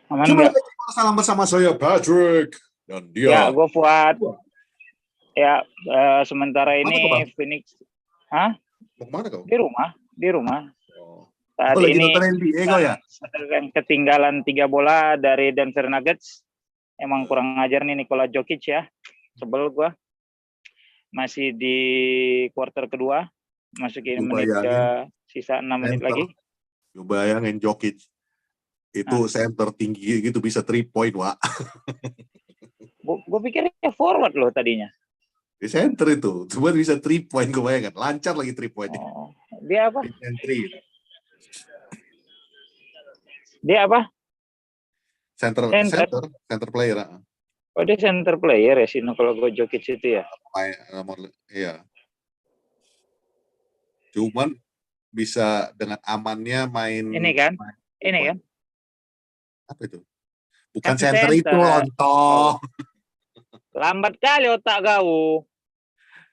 Aman Kembali nggak? lagi salam bersama saya Patrick dan Ya, dia. gue Fuad. Ya, sementara Mana kau bang? ini Phoenix, hah? Mau kemana kau? Di rumah, di rumah. Oh, Saat lagi ini nonton NBA kau ya? sedang ketinggalan 3 bola dari Denver Nuggets. Emang kurang ajar nih Nikola Jokic ya. Sebel gue. Masih di quarter kedua. Masukin Lu menit ke bayangin sisa 6 menit center, lagi. lu bayangin Jokic itu Nah, center tinggi gitu bisa 3 point, Wak. gue pikirnya forward loh tadinya. Di center itu, cuma bisa 3 point, gue bayangkan. Lancar lagi 3 point. Oh, dia apa? Dia apa? Center, Center. center player. Oh, dia center player ya sih kalau gue Jokic itu ya. Iya. Cuman bisa dengan amannya main Ini kan? Ini 3 point. kan? Apa itu? Bukan Kan center itu, center. Oh, lontong. lambat kali otak kau.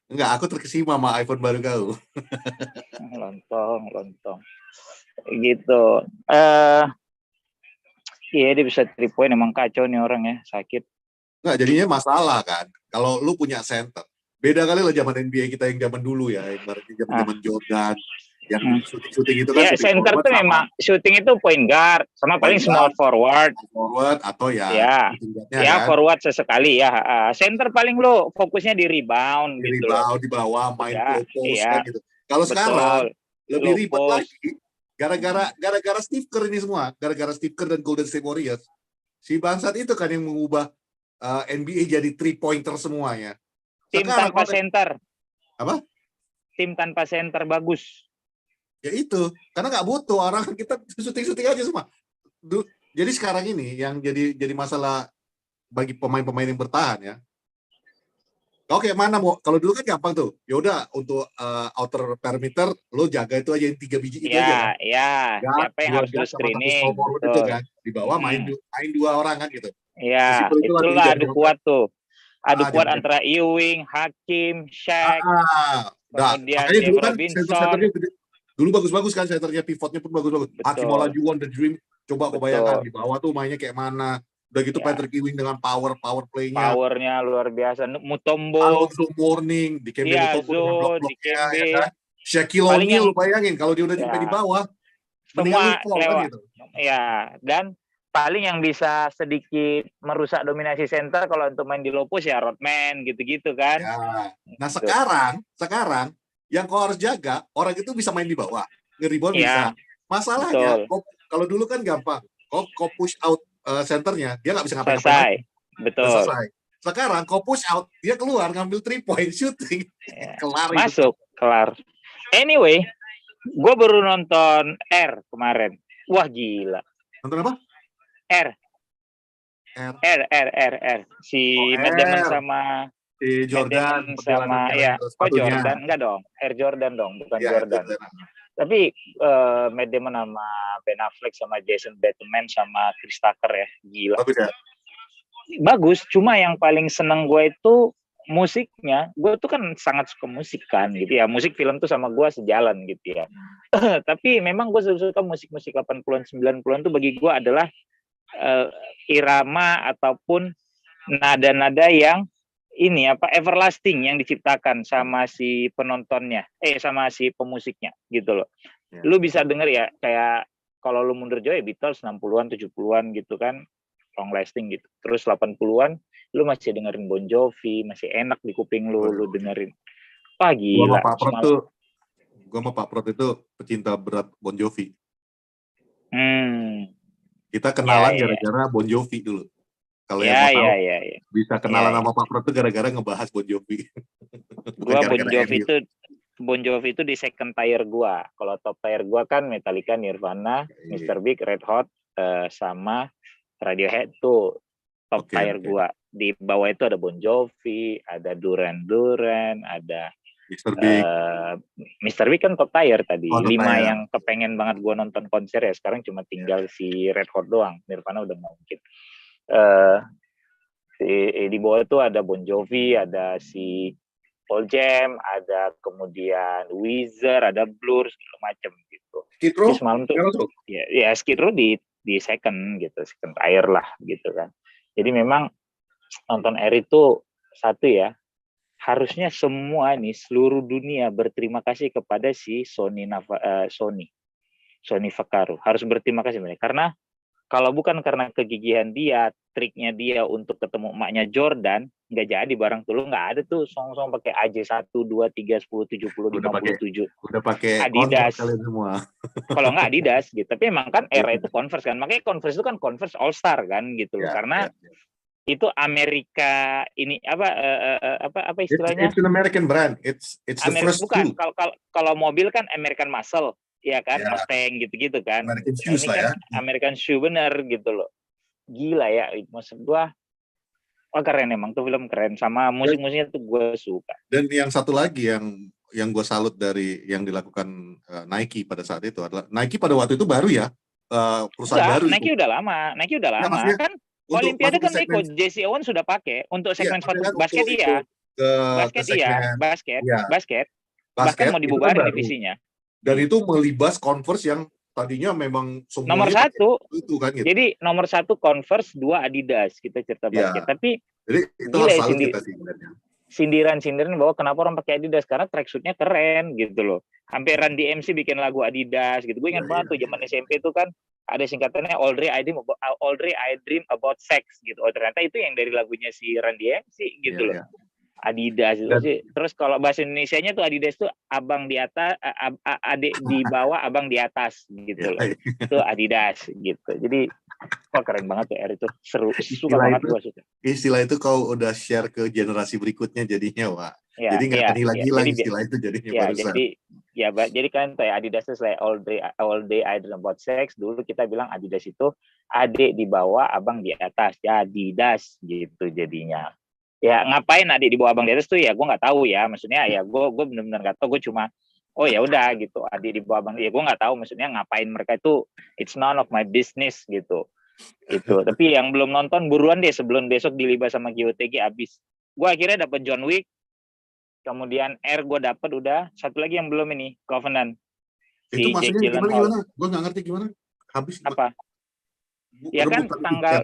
Enggak, aku terkesima sama iPhone baru kau. Lontong. Gitu. Iya dia bisa 3 point, emang kacau nih orang ya, sakit. Enggak, jadinya masalah kan. Kalau lu punya center. Beda kali lah zaman NBA kita yang zaman dulu ya. Yang zaman Jordan. Yang shooting itu kan Ya, shooting center forward tuh sama memang shooting itu point guard sama paling point small guard, forward. atau ya Ya, shooting guardnya ya kan. forward sesekali ya. Center paling lo fokusnya di rebound Di gitu loh. rebound, di bawah, main Ya, low post kan iya. gitu. Kalau sekarang Betul. lebih Low ribet post. lagi. Gara-gara Steve Kerr ini semua. Gara-gara Steve Kerr dan Golden State Warriors. Si bangsat itu kan yang mengubah NBA jadi 3 pointer semuanya. Tim Sekarang tanpa center. apa? Tim tanpa center bagus. Ya itu, karena nggak butuh orang, kita syuting aja semua. Jadi sekarang ini yang jadi masalah bagi pemain-pemain yang bertahan ya. Oke, mana mau? Kalau dulu kan gampang tuh. Ya udah untuk outer perimeter lo jaga itu aja, yang 3 biji itu aja kan. Ya. Siapa yang harus lu Sama satu small screening? forward itu Betul. kan. Di bawah main 2 orang kan gitu. Ya, Sesimpel itulah di itulah zaman adu kuat tuh. Adu kuat zaman antara Ewing, Hakim, Shaq, kemudian makanya dulu Dave kan Robinson. center-centernya dulu bagus-bagus kan, centernya pivotnya pun bagus-bagus. Hakim Betul. Olajuwon, The Dream, coba kau bayangkan di bawah tuh mainnya kayak mana. Udah gitu Ya. Patrick Ewing dengan power play-nya. Powernya luar biasa. Mutombo. Alonzo Mourning, Dikembe Mutombo dengan blok-bloknya ya kan. Shaquille O'Neal, lu bayangin kalau dia udah sampai di bawah, semua kan gitu. Ya, dan paling yang bisa sedikit merusak dominasi center kalau untuk main di low post ya Rodman gitu-gitu kan. Ya. Nah, sekarang yang kau harus jaga, orang itu bisa main di bawah, nge-rebound bisa. Masalahnya, kalau dulu kan gampang, kau push out centernya, dia nggak bisa ngapain-ngapain lagi. Betul. Selesai. Sekarang kau push out, dia keluar ngambil 3-point shooting. Ya. Kelar masuk, itu. Kelar. Anyway, gue baru nonton R kemarin. Wah gila. Nonton apa? R. Si Matt Damon sama si Jordan sama ya. Kok Jordan? Enggak dong. Air Jordan dong, bukan ya, Jordan. Tapi Matt Damon sama Ben Affleck sama Jason Bateman sama Chris Tucker ya, gila. Bagus, cuma yang paling seneng gue itu musiknya. Gue tuh kan sangat suka musik kan gitu ya. Musik film tuh sama gue sejalan gitu ya. Tapi memang gue suka musik-musik 80-an 90-an tuh bagi gue adalah irama ataupun nada-nada yang ini everlasting yang diciptakan sama si penontonnya, sama si pemusiknya gitu loh. Ya. Lu bisa denger ya kayak kalau lu mundur jauh ya Beatles 60-an 70-an gitu kan, long lasting gitu. Terus 80-an lu masih dengerin Bon Jovi, masih enak di kuping lu dengerin. Wah gila. Gua sama Pak Prot itu pecinta berat Bon Jovi. Kita kenalan gara-gara Bon Jovi dulu. Kalau yang mau tahu, bisa kenalan sama Pak Prot itu gara-gara ngebahas Bon Jovi. Gua Bon Jovi itu di second tier gua. Kalau top tier gua kan Metallica, Nirvana, Mr. Big, Red Hot, sama Radiohead tuh top tier gua. Di bawah itu ada Bon Jovi, ada Duran Duran, ada Mr. Big kan top tier tadi. 5 yang kepengen banget gue nonton konser ya. Sekarang cuma tinggal si Red Hot doang. Nirvana udah nggak mungkin. Di bawah itu ada Bon Jovi, ada si Paul Jam, ada kemudian Weezer, ada Blur, segala macam gitu. Skid Row? Semalam tuh ya Skid Row di di second tire lah gitu kan. Jadi memang nonton Air itu satu ya, harusnya semua nih seluruh dunia berterima kasih kepada si Sony Vaccaro. Harus berterima kasih mereka karena kalau bukan karena kegigihan dia, triknya dia untuk ketemu emaknya Jordan, nggak jadi barang tuh. Lu nggak ada tuh song-song pakai AJ 1, 2, 3, 10, 70, 57. Udah pakai Adidas. Kalian semua. Kalau nggak Adidas gitu. Tapi emang kan era itu Converse kan. Makanya Converse itu kan Converse All Star kan gitu loh. Karena itu Amerika ini apa istilahnya? It's an American brand. It's the first bukan. Kalau mobil kan American Muscle. Ya kan, Mustang gitu-gitu kan. American shoes ini kan American shoe bener gitu loh. Gila ya, maksud gua. Keren emang tuh film keren sama musik-musiknya tuh gue suka. Dan yang satu lagi yang gue salut dari yang dilakukan Nike pada saat itu adalah Nike pada waktu itu baru ya perusahaan baru. Nike udah lama kan. Olimpiade kan ikut Jesse Owens sudah pakai untuk segmen sepatu basket iya. Basket. Bahkan mau dibubarin divisinya. Dan itu melibas Converse yang tadinya memang nomor 1 itu kan gitu. Jadi nomor 1 Converse, 2 Adidas kita cerita basket. Tapi jadi itu harus salut kita sih sebenarnya. Sindiran bahwa kenapa orang pakai Adidas karena tracksuitnya keren gitu loh. Hampir Run DMC bikin lagu Adidas gitu. Gue ingat banget tuh zaman SMP itu kan ada singkatannya All Day I Dream About Sex gitu. Oh ternyata itu yang dari lagunya si Run DMC gitu loh. Adidas itu sih. Terus kalau bahasa Indonesianya tuh Adidas tuh abang di atas, adik di bawah, abang di atas gitu loh. Itu Adidas gitu. Jadi keren banget ya itu. Seru, suka banget gua suka. Istilah itu kau udah share ke generasi berikutnya jadinya, Wak. Jadi nggak gila istilah itu jadinya barusan. Jadi kan kayak Adidas itu kayak all day I dream about sex. Dulu kita bilang Adidas itu adik di bawah, abang di atas. Ya Adidas gitu jadinya. Ya ngapain adik di bawah abang di atas tuh ya gue nggak tahu ya, maksudnya ya gue benar-benar nggak tahu. Gue cuma ya udah gitu, adik di bawah abang ya gue nggak tahu maksudnya ngapain mereka itu, it's none of my business gitu. Tapi yang belum nonton buruan deh sebelum besok dilibas sama GOTG abis. Gue akhirnya dapat John Wick, kemudian Air gue dapat udah, satu lagi yang belum ini Covenant. Itu maksudnya gimana? Gue nggak ngerti gimana habis apa? Ya kan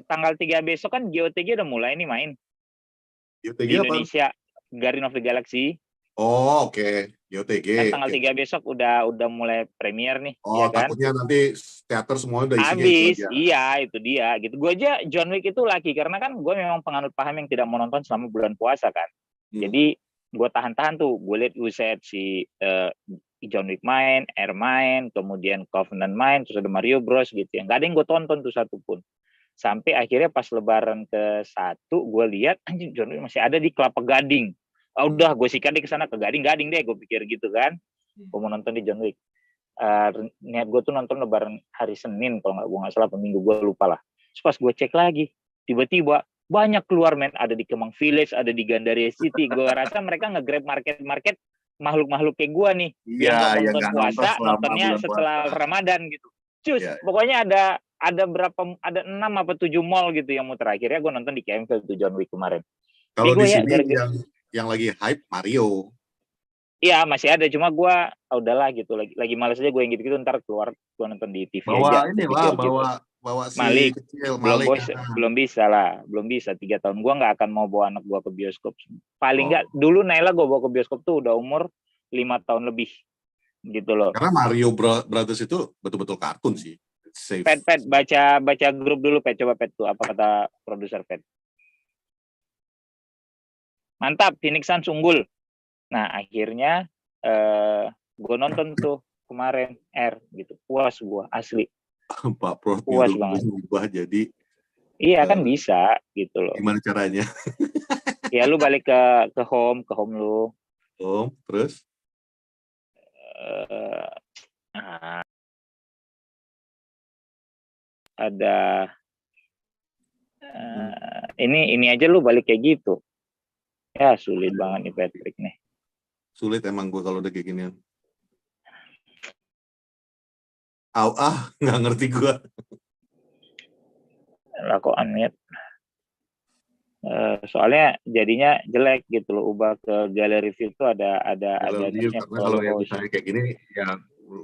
tanggal 3 besok kan GOTG udah mulai nih main. GOTG di Indonesia apa? Guardian of the Galaxy. Oh oke. GOTG. Kan tanggal 3 besok udah mulai premier nih. Oh ya kan? Takutnya nanti teater semua udah isinya habis, iya itu dia gitu. Gue aja John Wick itu laki karena kan gue memang penganut paham yang tidak mau nonton selama bulan puasa kan. Jadi gue tahan-tahan tuh. Gue lihat uset si John Wick main, Air main, kemudian Covenant main, terus ada Mario Bros gitu ya. Gak ada yang gue tonton tuh satu pun. Sampai akhirnya pas lebaran ke-1 gue lihat anjing John Wick masih ada di Kelapa Gading. Udah gue sikat deh ke sana ke Gading deh gue pikir gitu kan. Gue mau nonton di John Wick. Niat gue tuh nonton lebaran hari Senin kalau gue nggak salah, Minggu gue lupa lah. Terus pas gue cek lagi, tiba-tiba banyak keluar men, ada di Kemang Village, ada di Gandaria City. Gue rasa mereka nge-grab market makhluk-makhluk kayak gue nih yang nonton puasa, nontonnya setelah Ramadan gitu. Pokoknya ada 6 apa 7 mall gitu yang muter. Akhirnya gue nonton di Campbell tuh John Wick kemarin. Kalau di sini yang lagi hype Mario. Iya masih ada, cuma gue udahlah gitu, lagi malas aja gue yang gitu-gitu, ntar keluar gue nonton di TV aja. Bawa si Malik. Kecil, belum bisa 3 tahun. Gue nggak akan mau bawa anak gue ke bioskop. Paling nggak dulu Naila gue bawa ke bioskop tuh udah umur 5 tahun lebih gitu loh. Karena Mario Brothers itu betul-betul kartun sih. Pet baca grup dulu Pet, coba Pet tuh apa kata produser Pet. Mantap, Phoenix Suns unggul. Nah akhirnya gue nonton tuh kemarin Air gitu, puas gue asli. Pak Prof puas banget. Berubah jadi. Iya kan bisa gitu loh. Gimana caranya? Ya lu balik ke home lu. Home terus? Ada ini aja lu balik kayak gitu. Ya sulit banget nih Patrick nih. Sulit emang gue kalau udah kayak ginian. Nggak ngerti gue. Lakukan ya. Soalnya jadinya jelek gitu loh, ubah ke gallery view itu ada karena kalau yang misalnya kayak gini ya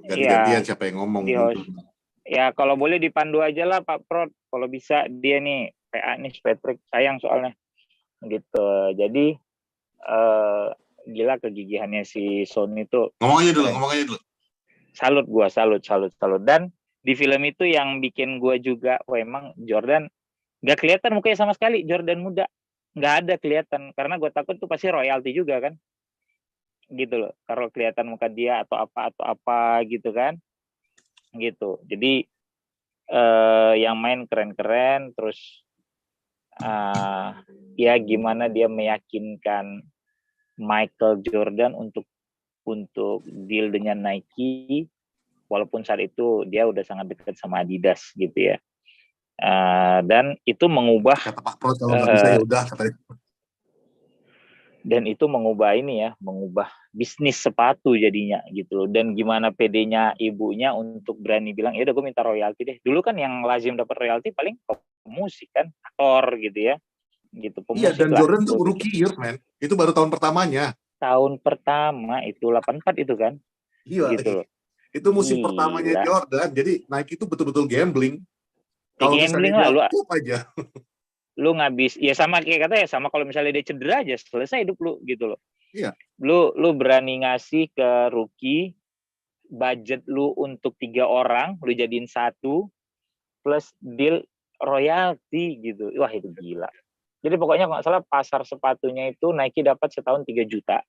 ganti-gantian siapa yang ngomong gitu. Ya kalau boleh dipandu aja lah Pak Prot, kalau bisa dia nih PA nih Patrick, sayang soalnya gitu. Jadi gila kegigihannya si Sony itu. Ngomong aja dulu. Salut gua, salut. Dan di film itu yang bikin gua juga, wah emang Jordan nggak kelihatan mukanya sama sekali, Jordan muda nggak ada kelihatan, karena gue takut tuh pasti royalti juga kan, gitu loh, kalau kelihatan muka dia atau apa gitu kan, gitu. Jadi yang main keren-keren, terus ya gimana dia meyakinkan Michael Jordan untuk deal dengan Nike, walaupun saat itu dia udah sangat dekat sama Adidas gitu ya. Dan itu mengubah, kata Pak Pro kalau nggak bisa ya udah katanya. Dan itu mengubah bisnis sepatu jadinya gitu. Dan gimana pedenya ibunya untuk berani bilang, ya udah gue minta royalti deh. Dulu kan yang lazim dapat royalti paling pemusik kan, aktor gitu ya. Gitu, pemusik. Iya, dan lah, Jordan tuh rookie year, man. Itu baru tahun pertamanya. Tahun pertama itu 84 itu kan. Iya, gitu loh. Itu musim pertamanya Jordan. Jadi Nike itu betul-betul gambling. Kalau gambling misalnya lah, dia klub aja. Lu ngabis, ya sama kayak kata ya, sama kalau misalnya dia cedera aja selesai hidup lu gitu loh. Iya. Lu berani ngasih ke rookie budget lu untuk 3 orang, lu jadiin 1 plus deal royalti gitu. Wah itu gila. Jadi pokoknya kalau nggak salah pasar sepatunya itu Nike dapat setahun 3 juta.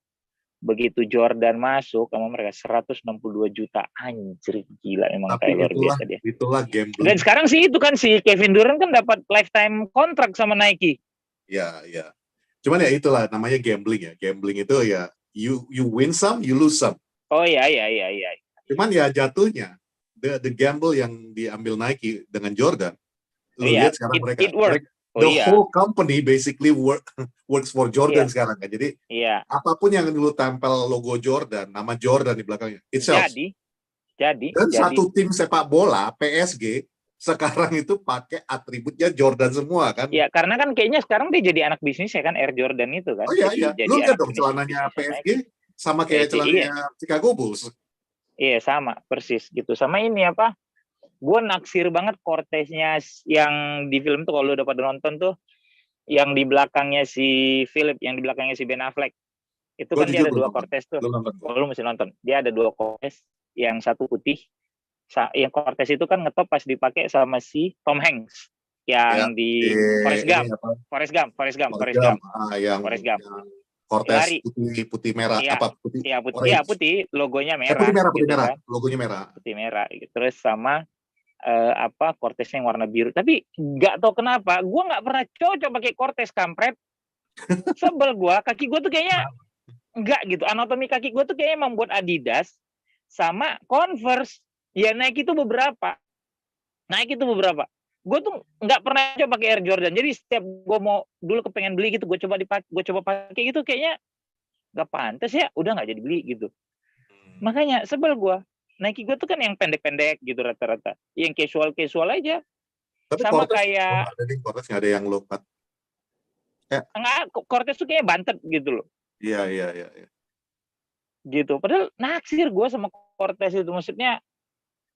Begitu Jordan masuk sama mereka 162 juta. Anjir gila emang. Tapi luar biasa dia. Itulah gambling. Dan sekarang sih itu kan si Kevin Durant kan dapat lifetime kontrak sama Nike. Ya. Cuman ya itulah namanya gambling ya. Gambling itu ya you win some, you lose some. Oh iya. Cuman ya jatuhnya the gamble yang diambil Nike dengan Jordan. Lu lihat sekarang mereka whole company basically works for Jordan sekarang kan. Jadi apapun yang dulu tempel logo Jordan, nama Jordan di belakangnya, it sells. Jadi. Satu tim sepak bola PSG sekarang itu pakai atributnya Jordan semua kan? Ya karena kan kayaknya sekarang dia jadi anak bisnis ya kan, Air Jordan itu kan. Oh iya. Lu lihat dong celananya PSG sama kayak celananya Chicago Bulls. Iya sama persis gitu. Sama ini apa? Gue naksir banget Cortez-nya yang di film tuh, kalau lu udah pada nonton tuh, yang di belakangnya si Philip, yang di belakangnya si Ben Affleck. Itu kan dia ada 2 Cortez tuh. Lu mesti nonton. Dia ada 2 Cortez, yang satu putih. Yang Cortez itu kan ngetop pas dipakai sama si Tom Hanks yang di Forrest Gump. Cortez putih merah putih logonya merah. Putih merah. Logonya merah. Putih merah. Terus sama Cortez yang warna biru. Tapi nggak tahu kenapa, gue nggak pernah cocok pakai Cortez, kampret. Sebel gue, kaki gue tuh kayaknya nggak gitu. Anatomi kaki gue tuh kayaknya membuat Adidas sama Converse. Ya Nike itu beberapa. Gue tuh nggak pernah coba pakai Air Jordan. Jadi setiap gue mau dulu kepengen beli gitu, gue coba pakai gitu, kayaknya nggak pantas ya, udah nggak jadi beli gitu. Makanya sebel gue. Nike gue tuh kan yang pendek-pendek gitu rata-rata, yang casual aja. Tapi sama Cortez, kayak Cortez nggak ada yang low-cut. Cortez tuh kayaknya bantet gitu loh. Iya. Gitu. Padahal naksir gue sama Cortez itu, maksudnya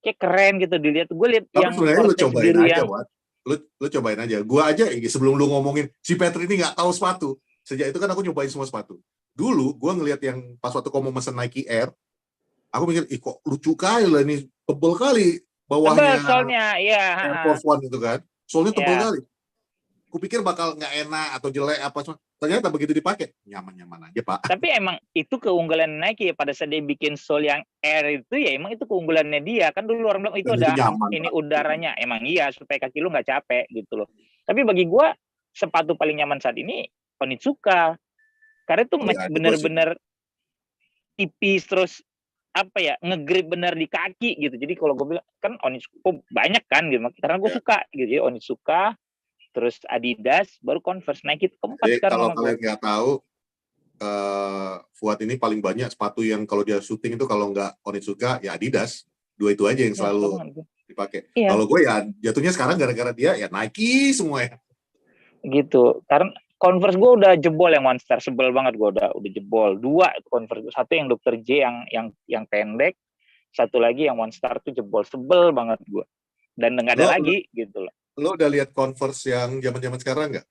kayak keren gitu dilihat. Gue lihat yang lu cobain aja, Wat. Lu cobain aja. Gue aja sebelum lu ngomongin si Patrick ini nggak tahu sepatu. Sejak itu kan aku nyobain semua sepatu. Dulu gue ngelihat yang pas waktu kamu mesen Nike Air, aku mikir, kok lucu kali lah ini, tebel kali bawahnya. Tebel soalnya, iya. Air Force One itu kan, soalnya tebel kali. Kupikir bakal nggak enak atau jelek apa cuma, ternyata begitu dipakai nyaman aja Pak. Tapi emang itu keunggulan Nike ya, pada saat dia bikin sole yang Air itu ya emang itu keunggulannya dia kan. Dulu orang bilang itu ada nyaman, ini Pak, udaranya. Emang iya supaya kaki lu nggak capek gitu loh. Tapi bagi gua sepatu paling nyaman saat ini Onitsuka, karena itu bener-bener tipis, terus apa ya, ngegrip bener di kaki gitu. Jadi kalau gue bilang kan Onitsuka banyak kan gitu, karena gue suka gitu ya. Onitsuka, terus Adidas, baru Converse. Nike itu keempat. Jadi kalau kalian nggak tahu, Fuad ini paling banyak sepatu yang kalau dia syuting itu kalau nggak Onitsuka ya Adidas. 2 itu aja yang selalu dipakai. Iya. Kalau gue ya jatuhnya sekarang gara-gara dia ya Nike semua ya. Gitu. Karena Converse gue udah jebol yang Monster, sebel banget gue udah jebol. 2 Converse, satu yang Dr. J yang pendek, satu lagi yang Monster tuh jebol, sebel banget gue. dan nggak ada lagi gitu loh. Lo udah lihat Converse yang zaman-zaman sekarang nggak?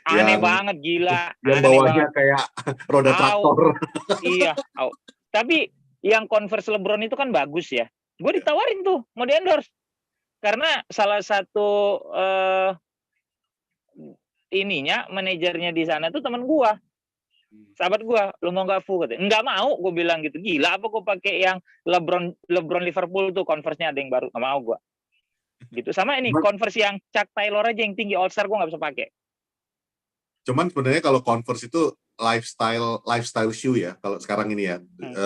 Aneh banget, gila. Yang bawahnya kayak roda traktor. Iya. Tapi yang Converse LeBron itu kan bagus ya. Gue ditawarin tuh mau di endorse karena salah satu manajernya di sana tuh teman gue, sahabat gue. Lu mau nggak Fu? Nggak mau, gue bilang gitu. Gila apa gue pakai yang LeBron Liverpool tuh Converse-nya ada yang baru, nggak mau gue. Gitu. Sama ini Converse yang Chuck Taylor aja yang tinggi All Star gue nggak bisa pakai. Cuman sebenarnya kalau Converse itu lifestyle shoe ya. Kalau sekarang ini ya,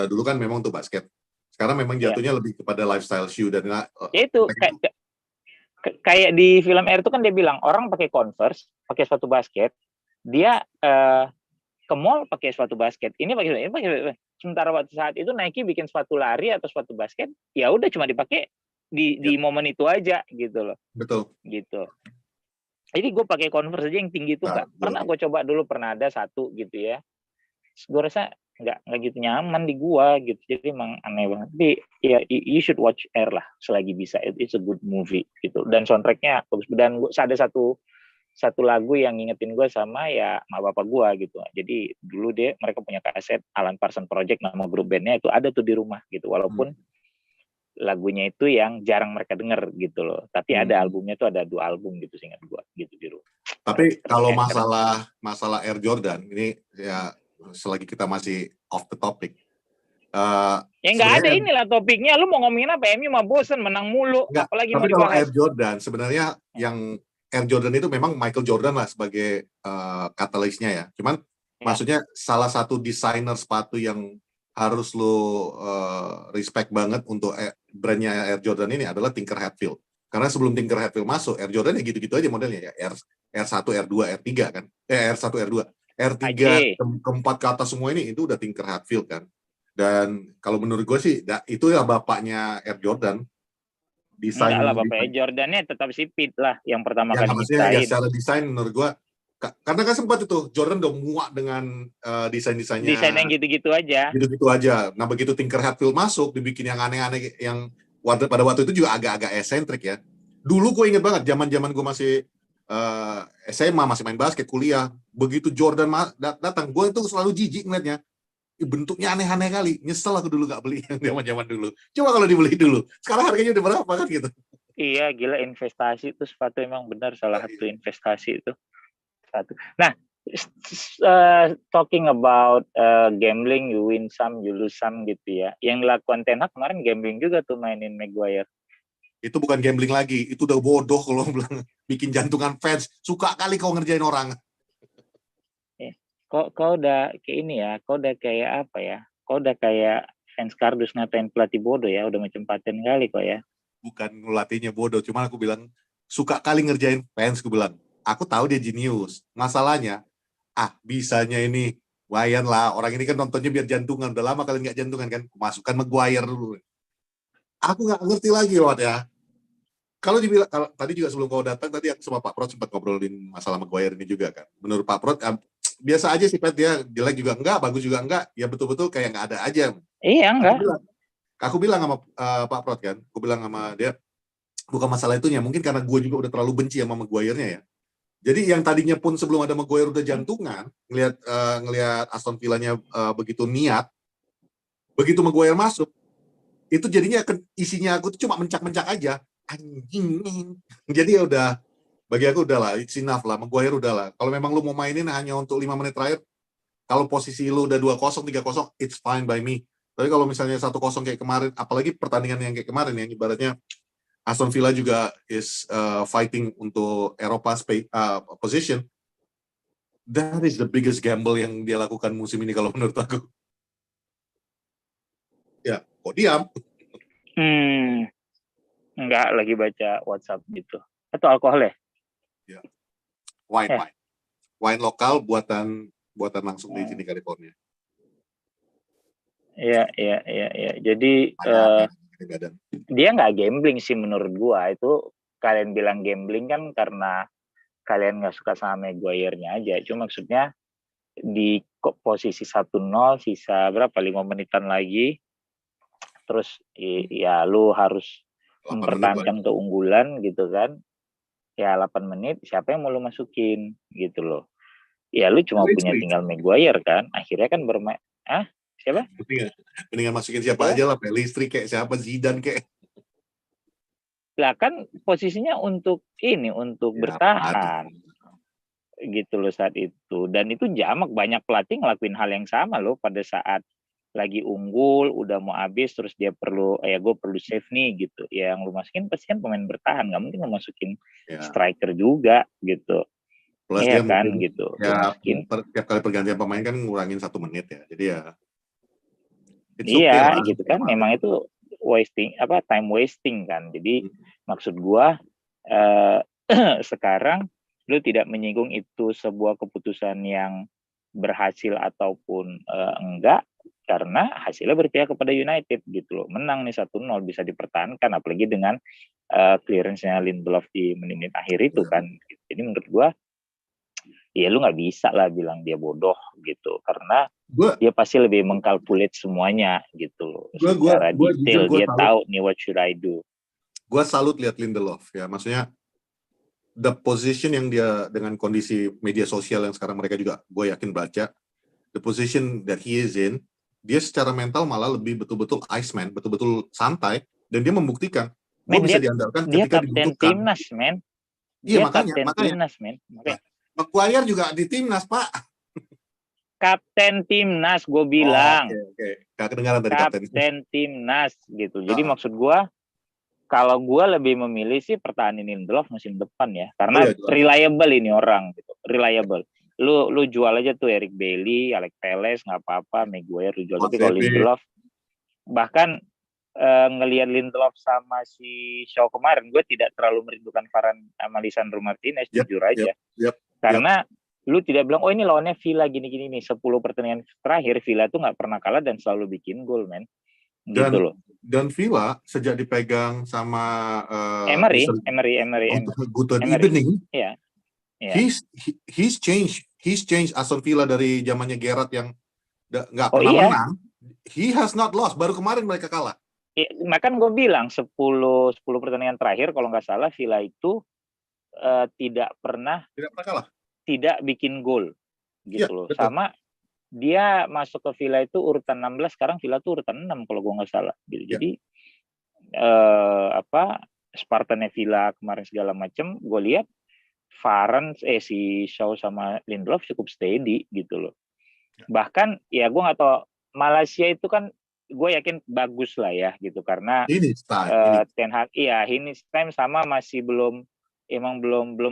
dulu kan memang untuk basket. Sekarang memang jatuhnya lebih kepada lifestyle shoe dan ya itu kayak di film Air itu kan dia bilang orang pakai Converse, pakai sepatu basket, dia ke mall pakai sepatu basket. Ini pakai sementara waktu saat itu Nike bikin sepatu lari atau sepatu basket, ya udah cuma dipakai di momen itu aja gitu loh. Betul. Gitu. Jadi gue pakai Converse aja yang tinggi itu nggak pernah gue coba dulu, pernah ada satu gitu ya. Gue rasa nggak gitu nyaman di gua gitu, jadi emang aneh banget. Tapi ya you should watch Air lah selagi bisa. It's a good movie gitu, dan soundtracknya bagus. Dan ada satu lagu yang ngingetin gue sama ya mak bapak gue gitu. Jadi dulu mereka punya kaset Alan Parsons Project, nama grup bandnya itu ada tuh di rumah gitu, walaupun lagunya itu yang jarang mereka denger gitu loh. Tapi ada albumnya tuh, ada 2 album gitu seingat gue gitu di rumah. Tapi kalau masalah Air Jordan ini ya, selagi kita masih off the topic. Ya nggak ada inilah topiknya. Lu mau ngomongin apa? MU mah bosen menang mulu. Enggak, apalagi tapi mau dibahas. Kalau Air Jordan sebenarnya yang Air Jordan itu memang Michael Jordan lah sebagai katalisnya ya. Cuman maksudnya salah satu desainer sepatu yang harus lo respect banget untuk brandnya Air Jordan ini adalah Tinker Hatfield. Karena sebelum Tinker Hatfield masuk, Air Jordan ya gitu-gitu aja modelnya ya. R1, R2, R3 kan. R1, R2. R3 keempat ke atas semua ini itu udah Tinker Hatfield kan. Dan kalau menurut gue sih itu ya bapaknya Air Jordan. Enggak lah, bapaknya Jordannya tetap si Pete lah yang pertama kali nyiptain. Ya secara desain menurut gue, karena kan sempat itu Jordan udah muak dengan desain-desainnya. Desain yang gitu-gitu aja. Gitu-gitu aja. Nah begitu Tinker Hatfield masuk, dibikin yang aneh-aneh, yang pada waktu itu juga agak-agak esentrik ya. Dulu gue inget banget, zaman-zaman gue masih SMA, masih main basket, kuliah. Begitu Jordan datang, gue itu selalu jijik ngeliatnya. Bentuknya aneh-aneh kali. Nyesel aku dulu gak beli yang zaman-zaman dulu. Coba kalau dibeli dulu. Sekarang harganya udah berapa kan gitu. Iya, gila investasi itu sepatu emang benar salah satu investasi itu. Nah, talking about gambling, you win some, you lose some gitu ya. Yang dilakukan Ten Hag kemarin gambling juga tuh mainin Maguire. Itu bukan gambling lagi, itu udah bodoh kalau bilang bikin jantungan fans. Suka kali kau ngerjain orang. Kau udah kayak ini ya, kau udah kayak apa ya? Kau udah kayak fans kardus ngatain pelatih bodoh ya, udah macam paten kali kok ya. Bukan ngelatihnya bodoh, cuma aku bilang suka kali ngerjain fans, aku bilang. Aku tahu dia jenius. Masalahnya, bisanya ini Wayan lah, orang ini kan nontonnya biar jantungan. Udah lama kalian nggak jantungan kan, masukkan Maguire dulu. Aku nggak ngerti lagi loh ya. Kalau dibilang, tadi juga sebelum kau datang, tadi aku sama Pak Prot sempat ngobrolin masalah Maguire ini juga kan. Menurut Pak Prot, biasa aja sih Pat, dia jelek juga enggak, bagus juga enggak, ya betul-betul kayak nggak ada aja. Iya enggak. Aku bilang sama Pak Prot kan, aku bilang sama dia, bukan masalah itunya, mungkin karena gue juga udah terlalu benci sama Maguire-nya ya. Jadi yang tadinya pun sebelum ada Maguire udah jantungan, ngelihat Aston Villa-nya begitu niat, begitu Maguire masuk, itu jadinya isinya aku tuh cuma mencak-mencak aja, anjing. Jadi ya udah, bagi aku udah lah, it's enough lah, Maguire udah lah. Kalau memang lu mau mainin hanya untuk 5 menit terakhir, kalau posisi lu udah 2-0, 3-0, it's fine by me. Tapi kalau misalnya 1-0 kayak kemarin, apalagi pertandingan yang kayak kemarin yang ibaratnya Aston Villa juga is fighting untuk Eropa position, that is the biggest gamble yang dia lakukan musim ini kalau menurut aku. Ya, kok diam? Enggak, lagi baca WhatsApp gitu. Atau alkohol ya? Ya. Wine lokal buatan langsung di sini California. Iya. Jadi dia nggak gambling sih menurut gua. Itu kalian bilang gambling kan karena kalian nggak suka sama Maguire-nya aja. Cuma maksudnya di posisi 1-0 sisa berapa 5 menitan lagi, terus ya lu harus mempertahankan keunggulan gitu kan. Ya 8 menit siapa yang mau lu masukin gitu loh. Ya lu cuma punya tinggal Maguire kan. Akhirnya kan bermain siapa? Mendingan masukin siapa aja lah, Pelistri kayak siapa, Zidane kayak. Lah kan posisinya untuk bertahan. Gitu loh saat itu. Dan itu jamak, banyak pelatih ngelakuin hal yang sama loh pada saat lagi unggul, udah mau habis, terus dia perlu, gue perlu save nih gitu. Ya yang lu masukin pasti kan pemain bertahan, nggak mungkin lu masukin striker juga gitu. Plus ya dia kan mungkin, gitu. tiap kali pergantian pemain kan ngurangin 1 menit ya. Jadi ya iya gitu kan, memang itu time wasting kan. Jadi maksud gua sekarang lu tidak menyinggung itu sebuah keputusan yang berhasil ataupun enggak, karena hasilnya berpihak kepada United gitu loh. Menang nih 1-0 bisa dipertahankan, apalagi dengan clearance-nya Lindelof di menit akhir itu kan. Jadi menurut gua ya lu nggak bisa lah bilang dia bodoh gitu, karena dia pasti lebih mengkalkulate semuanya gitu loh. Secara detail dia tahu nih what should I do. Gua salut lihat Lindelof ya, maksudnya the position yang dia dengan kondisi media sosial yang sekarang mereka juga gue yakin baca, the position that he is in, dia secara mental malah lebih betul-betul Iceman, betul-betul santai, dan dia membuktikan gue bisa diandalkan ketika dibutuhkan. Dia kapten timnas, men. Iya, makanya. Timnas, men. Maguire juga di timnas, Pak. Kapten timnas, gue bilang. Oke. Gak kedengaran tadi kapten timnas gitu. Jadi maksud gue, kalau gue lebih memilih sih pertahanin Lindelof musim depan ya, karena reliable ini orang gitu, reliable. Lu jual aja tuh Eric Bailly, Alex Telles nggak apa-apa, Maguire lu jual. Tapi kalau Lindelof, bahkan ngelihat Lindelof sama si Shaw kemarin, gue tidak terlalu merindukan Varane sama Lisandro Martinez, jujur aja. Karena lu tidak bilang, oh ini lawannya Villa gini-gini nih, 10 pertandingan terakhir Villa tuh nggak pernah kalah dan selalu bikin gol, men. Gitu loh. Dan Villa sejak dipegang sama Emery. Good evening. Yeah. He's changed Aston Villa dari zamannya Gerrard yang nggak pernah menang. He has not lost. Baru kemarin mereka kalah. Makan gue bilang 10 pertandingan terakhir kalau nggak salah Villa itu tidak pernah kalah. Tidak bikin gol gitu loh. Betul. Sama dia masuk ke Villa itu urutan 16, sekarang Villa tuh urutan 6 kalau gue nggak salah. Jadi Spartannya Villa kemarin segala macam, gue lihat Varane, si Shaw sama Lindelof cukup steady gitu loh. Bahkan ya gue nggak tahu, Malaysia itu kan gue yakin bagus lah ya gitu, karena Ten Hag ini time sama masih belum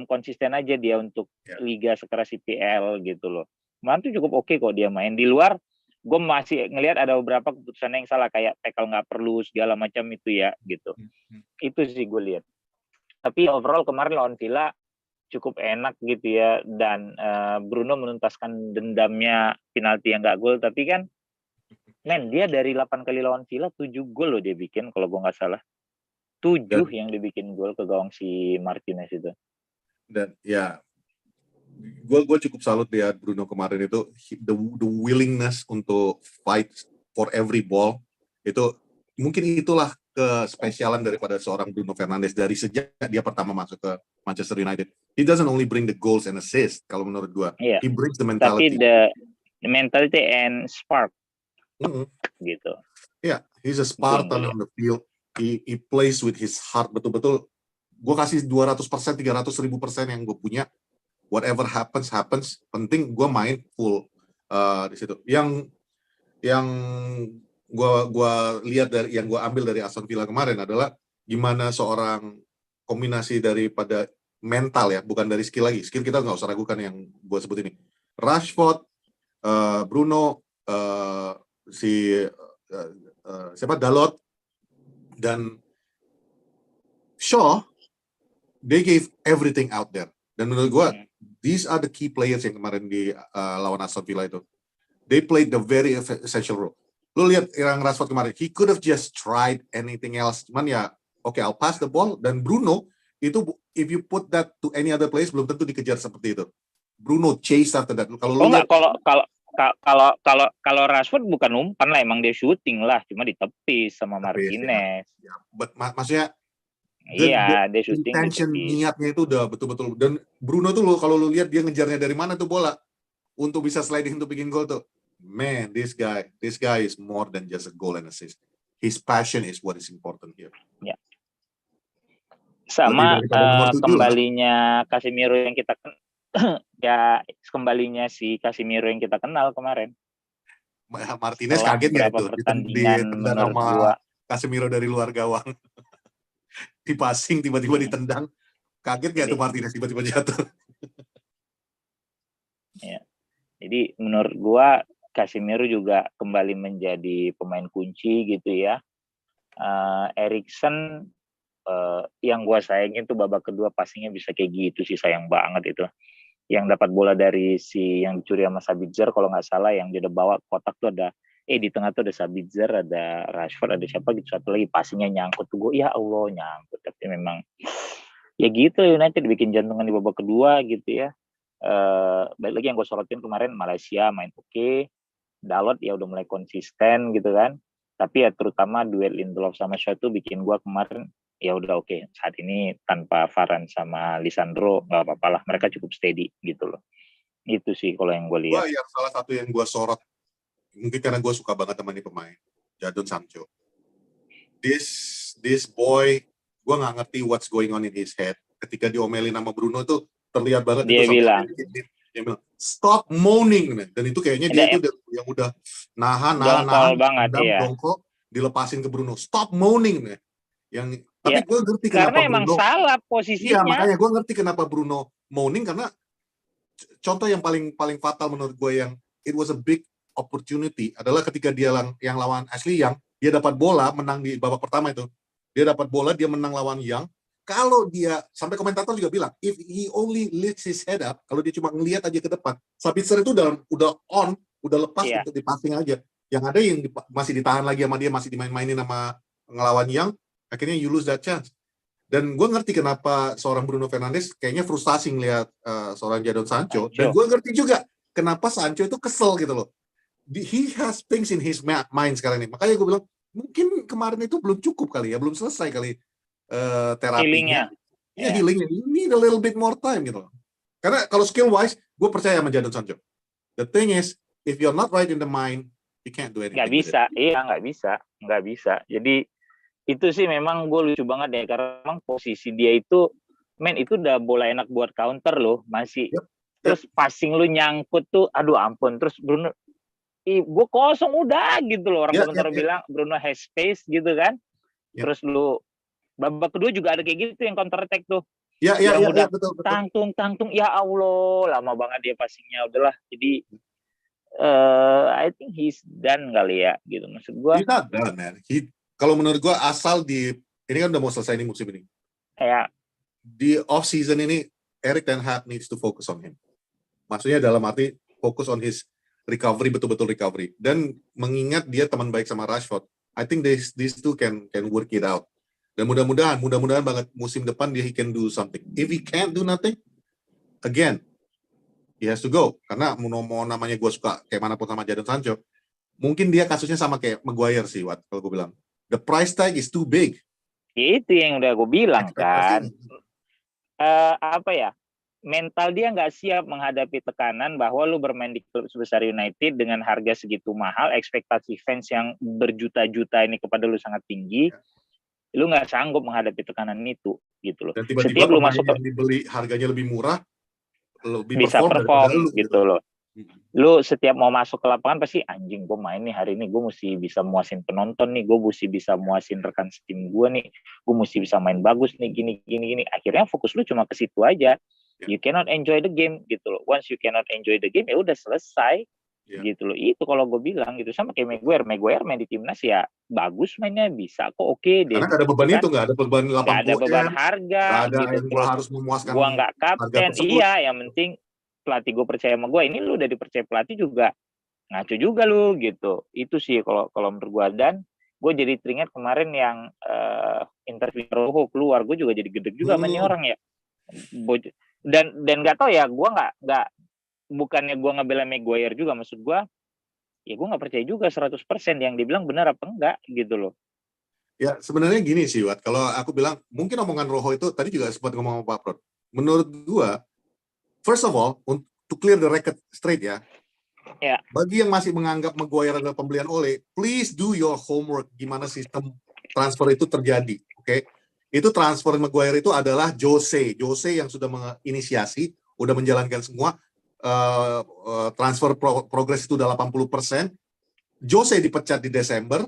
konsisten aja dia untuk liga sekeras IPL gitu loh. Kemarin tuh cukup oke kok dia main. Di luar gue masih ngelihat ada beberapa keputusan yang salah, kayak tackle nggak perlu segala macam itu ya gitu. Itu sih gue lihat. Tapi overall kemarin lawan Villa cukup enak gitu ya, dan Bruno menuntaskan dendamnya penalti yang nggak gol. Tapi kan dia dari 8 kali lawan Villa 7 gol loh dia bikin kalau gue nggak salah. 7 yang dibikin gol ke gawang si Martinez itu. Dan ya gue cukup salut lihat Bruno kemarin itu, the willingness untuk fight for every ball. Itu mungkin itulah kespesialan daripada seorang Bruno Fernandes dari sejak dia pertama masuk ke Manchester United. He doesn't only bring the goals and assists kalau menurut gue. He brings the mentality. Tapi the mentality and spark. Gitu. He's a Spartan on the field. He plays with his heart, betul-betul. Gue kasih 200%, 300.000% yang gue punya. Whatever happens. Penting gue main full di situ. Yang gue lihat dari yang gue ambil dari Aston Villa kemarin adalah gimana seorang kombinasi daripada mental ya, bukan dari skill lagi. Skill kita nggak usah ragukan yang gue sebut ini. Rashford, Bruno, Dalot dan Shaw, they gave everything out there. Dan menurut gue, these are the key players yang kemarin di lawan Aston Villa itu. They played the very essential role. Lu lihat yang Rashford kemarin, he could have just tried anything else. Cuman ya, I'll pass the ball. Dan Bruno, itu if you put that to any other place, belum tentu dikejar seperti itu. Bruno chase after that. Kalau Rashford bukan umpan lah, emang dia shooting lah, cuma ditepis sama Martinez. Maksudnya Iya, dia syuting intention ditepis. niatnya itu udah betul-betul. Dan Bruno tuh kalau lu lihat dia ngejarnya dari mana tuh bola untuk bisa sliding untuk bikin gol tuh. Man, this guy is more than just a goal and assist. His passion is what is important here. Ya. Sama kembalinya Casemiro yang kita ya kembalinya si Casemiro yang kita kenal kemarin. Martinez kaget nggak itu ditendang sama Casemiro dari luar gawang. Dipasing tiba-tiba ditendang, kaget nggak tuh Martinez tiba-tiba jatuh. Ya. Jadi menurut gua Casemiro juga kembali menjadi pemain kunci gitu ya. Eriksen yang gua sayangin tuh babak kedua passingnya bisa kayak gitu sih, sayang banget itu. Yang dapat bola dari si yang dicuri sama Sabitzer kalau nggak salah, yang dia udah bawa kotak tuh ada di tengah tuh ada Sabitzer, ada Rashford, ada siapa gitu, satu lagi passingnya nyangkut tuh, gue ya Allah nyangkut. Tapi memang ya gitu, United bikin jantungan di babak kedua gitu ya. Baik lagi yang gue sorotin kemarin, Malaysia main oke, Dalot ya udah mulai konsisten gitu kan, tapi ya terutama duel Lindelof sama Shaw tuh bikin gue kemarin ya udah oke, saat ini tanpa Varane sama Lisandro nggak apa-apa lah, mereka cukup steady gitu loh. Itu sih kalau yang gue lihat. Yang salah satu yang gue sorot, mungkin karena gue suka banget sama ini pemain, Jadon Sancho. This boy, gue nggak ngerti what's going on in his head. Ketika diomelin sama Bruno tuh terlihat banget dia itu bilang stop moaning, dan itu kayaknya dia itu yang udah nahan banget, dongkol, dilepasin ke Bruno, stop moaning nih. Yang tapi gue ngerti karena kenapa emang Bruno salah posisinya. Iya, makanya gue ngerti kenapa Bruno moaning, karena contoh yang paling fatal menurut gue yang it was a big opportunity adalah ketika dia yang lawan Ashley Young, dia dapat bola menang di babak pertama itu. Dia dapat bola, dia menang lawan Young. Kalau dia, sampai komentator juga bilang, if he only lifts his head up, kalau dia cuma ngelihat aja ke depan, Sabitzer itu udah lepas untuk dipassing aja. Yang ada yang masih ditahan lagi sama dia, masih dimain-mainin sama ngelawan Young, akhirnya you lose that chance. Dan gue ngerti kenapa seorang Bruno Fernandes kayaknya frustasi ngelihat seorang Jadon Sancho. Dan gue ngerti juga kenapa Sancho itu kesel gitu loh. He has things in his mind sekarang ini. Makanya gue bilang, mungkin kemarin itu belum cukup kali ya, belum selesai kali terapinya. Healingnya. You need a little bit more time gitu loh. Karena kalau skill wise, gue percaya sama Jadon Sancho. The thing is, if you're not right in the mind, you can't do anything. Nggak bisa. Nggak bisa. Jadi itu sih memang gue lucu banget ya, karena memang posisi dia itu, itu udah bola enak buat counter loh, masih. Terus passing lu nyangkut tuh, aduh ampun. Terus Bruno, gue kosong udah gitu loh. Orang komentar bilang Bruno has space gitu kan. Terus lu babak kedua juga ada kayak gitu yang counter attack tuh. Betul. Tangtung, ya Allah, lama banget dia passingnya, udahlah. Jadi I think he's done kali ya gitu, maksud gue. He's not done, man. Kalau menurut gue asal ini kan udah mau selesai nih musim ini. Di off season ini Erik ten Hag needs to focus on him. Maksudnya dalam arti fokus on his recovery, betul-betul recovery. Dan mengingat dia teman baik sama Rashford, I think these two can work it out. Dan mudah-mudahan banget musim depan he can do something. If he can't do nothing, again, he has to go. Karena mau namanya gue suka kayak manapun sama Jadon Sancho, mungkin dia kasusnya sama kayak Maguire sih, kalau gue bilang. The price tag is too big. Itu yang udah gue bilang kan. Mental dia nggak siap menghadapi tekanan bahwa lu bermain di klub sebesar United dengan harga segitu mahal, ekspektasi fans yang berjuta-juta ini kepada lu sangat tinggi. Lu nggak sanggup menghadapi tekanan itu gitu loh. Dan tiba-tiba lu masuk yang dibeli harganya lebih murah, lebih bisa perform gitu loh. Lu setiap mau masuk ke lapangan pasti anjing, gue main nih hari ini, gue mesti bisa muasin penonton nih, gue mesti bisa muasin rekan setim gue nih, gue mesti bisa main bagus nih, gini. Akhirnya fokus lu cuma ke situ aja. You cannot enjoy the game gitu loh. Once you cannot enjoy the game, ya udah selesai. Gitu loh. Itu kalau gue bilang gitu. Sama kayak Maguire main di timnas ya bagus mainnya, bisa kok, oke deh. Karena gak ada beban itu, gak ada beban 80 gak ada beban harga gak ada gitu. Gue harus memuaskan, gue gak kapten. Iya, yang penting pelatih gue percaya sama gue. Ini lu udah dipercaya pelatih juga ngaco juga lu gitu. Itu sih kalau menurut gue. Dan gue jadi teringat kemarin yang interview Rojo keluar, gue juga jadi gede juga sama orang ya. Dan nggak tahu ya, gue nggak bukannya gue ngebela Maguire juga, maksud gue ya gue nggak percaya juga 100% yang dibilang benar apa enggak gitu loh. Ya sebenarnya gini sih, Wat. Kalau aku bilang mungkin omongan Roho itu tadi juga sempat ngomong sama Pak Prot. Menurut gua, first of all, to clear the record straight ya. Ya. Bagi yang masih menganggap Maguire adalah pembelian Ole, please do your homework gimana sistem transfer itu terjadi, oke? Itu transfer Maguire itu adalah Jose yang sudah menginisiasi, udah menjalankan semua transfer progress itu udah 80%. Jose dipecat di Desember,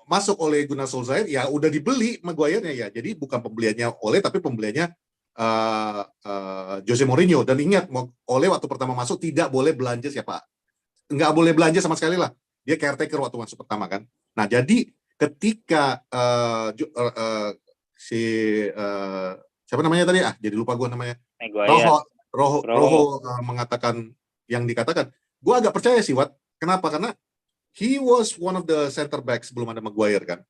masuk oleh Gunnar Solskjaer, ya udah dibeli Maguire-nya ya. Jadi bukan pembeliannya Ole, tapi pembeliannya Jose Mourinho. Dan ingat, Ole waktu pertama masuk tidak boleh belanja siapa, nggak boleh belanja sama sekali lah. Dia caretaker waktu masuk pertama kan. Nah jadi ketika si siapa namanya tadi jadi lupa gue namanya, Roho mengatakan yang dikatakan, gue agak percaya sih, Wat. Kenapa? Karena he was one of the center back sebelum ada Maguire kan.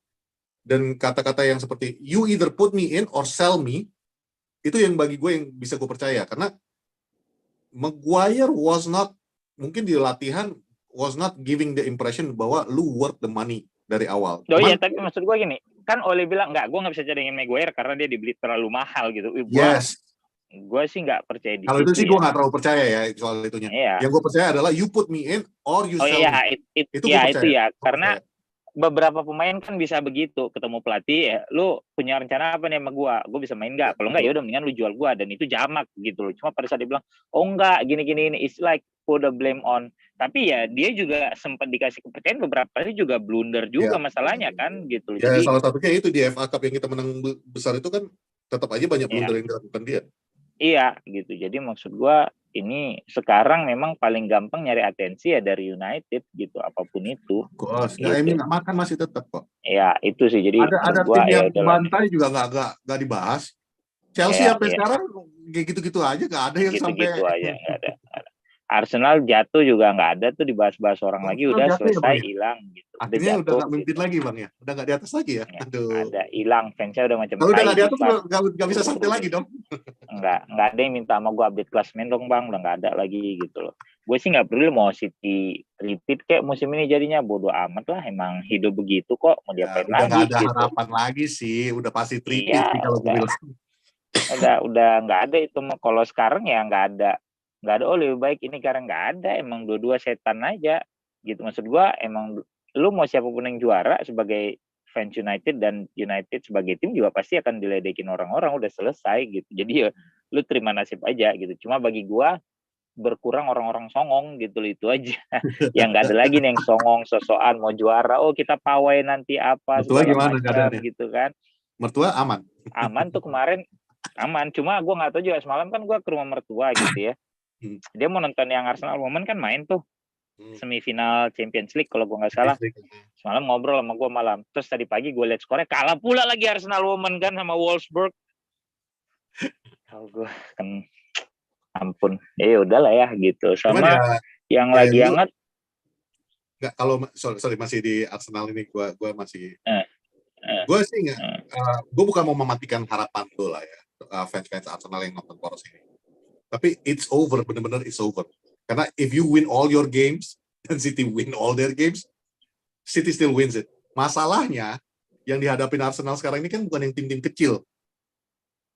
Dan kata-kata yang seperti you either put me in or sell me, itu yang bagi gue yang bisa gue percaya. Karena Maguire was not, mungkin di latihan was not giving the impression bahwa lu worth the money dari awal. Iya, tapi maksud gue gini, kan Ole bilang gue nggak bisa cadangin Maguire karena dia dibeli terlalu mahal gitu. Gue sih nggak percaya di situ. Kalau itu sih gue nggak terlalu percaya ya soal itunya. Iya. Yang gue percaya adalah you put me in or you sell me. Itu ya. Karena beberapa pemain kan bisa begitu, ketemu pelatih ya, lu punya rencana apa nih sama gue bisa main nggak? Kalau nggak ya udah mendingan lu jual gue, dan itu jamak gitu loh. Cuma pada saat dia bilang oh enggak gini ini, it's like put the blame on. Tapi ya dia juga sempat dikasih kepercayaan beberapa kali juga blunder juga masalahnya kan gitu loh. Ya jadi, salah satunya itu di FA Cup yang kita menang besar itu kan tetap aja banyak blunder yang dilakukan dia. Iya gitu. Jadi maksud gue ini sekarang memang paling gampang nyari atensi ya dari United gitu, apapun itu. Gitu. Nggak makan masih tetap kok. Ya itu sih. Jadi ada tim yang bantai juga nggak dibahas. Chelsea sampai sekarang kayak gitu-gitu aja, nggak ada yang sampai. Gitu aja nggak ada. Arsenal jatuh juga nggak ada tuh, dibahas-bahas orang lagi udah selesai hilang gitu. Akhirnya udah nggak mimpin lagi bang ya, udah nggak di atas lagi ya. Aduh. Ada hilang, fansnya udah macam. Kalau udah nggak di atas nggak bisa santai lagi dong. Nggak ada yang minta sama gue update klasemen dong bang, udah nggak ada lagi gitu loh. Gue sih nggak peduli mau City repeat kayak musim ini jadinya, bodo amat lah, emang hidup begitu kok, mau diapain lagi. Udah nggak ada harapan lagi sih, udah pasti repeat sih kalau gue bilang. Udah nggak ada itu. Kalau sekarang ya nggak ada lebih baik ini karena nggak ada, emang dua-dua setan aja gitu. Maksud gua emang lu mau siapapun yang juara sebagai fans United, dan United sebagai tim juga pasti akan diledekin orang-orang, udah selesai gitu. Jadi ya lu terima nasib aja gitu. Cuma bagi gua berkurang orang-orang songong gitu, itu aja. Yang nggak ada lagi nih yang songong sosokan mau juara, oh kita pawai nanti apa Mertua gimana macam gitu kan. Mertua aman tuh kemarin aman, cuma gue nggak tahu juga, semalam kan gue ke rumah mertua gitu ya. Dia mau nonton yang Arsenal Women kan main tuh semifinal Champions League kalau gue nggak salah. Semalam ngobrol sama gue malam, terus tadi pagi gue lihat skornya kalah pula lagi Arsenal Women kan sama Wolfsburg. Kalau gue kan ampun, udahlah ya gitu. Sama yang lagi hangat. Nggak, kalau sorry masih di Arsenal ini gue masih gue sih nggak, gue bukan mau mematikan harapan tuh lah ya, fans Arsenal yang nonton Poros ini. Tapi it's over, benar-benar it's over. Karena if you win all your games dan City win all their games, City still wins it. Masalahnya yang dihadapin Arsenal sekarang ini kan bukan yang tim-tim kecil.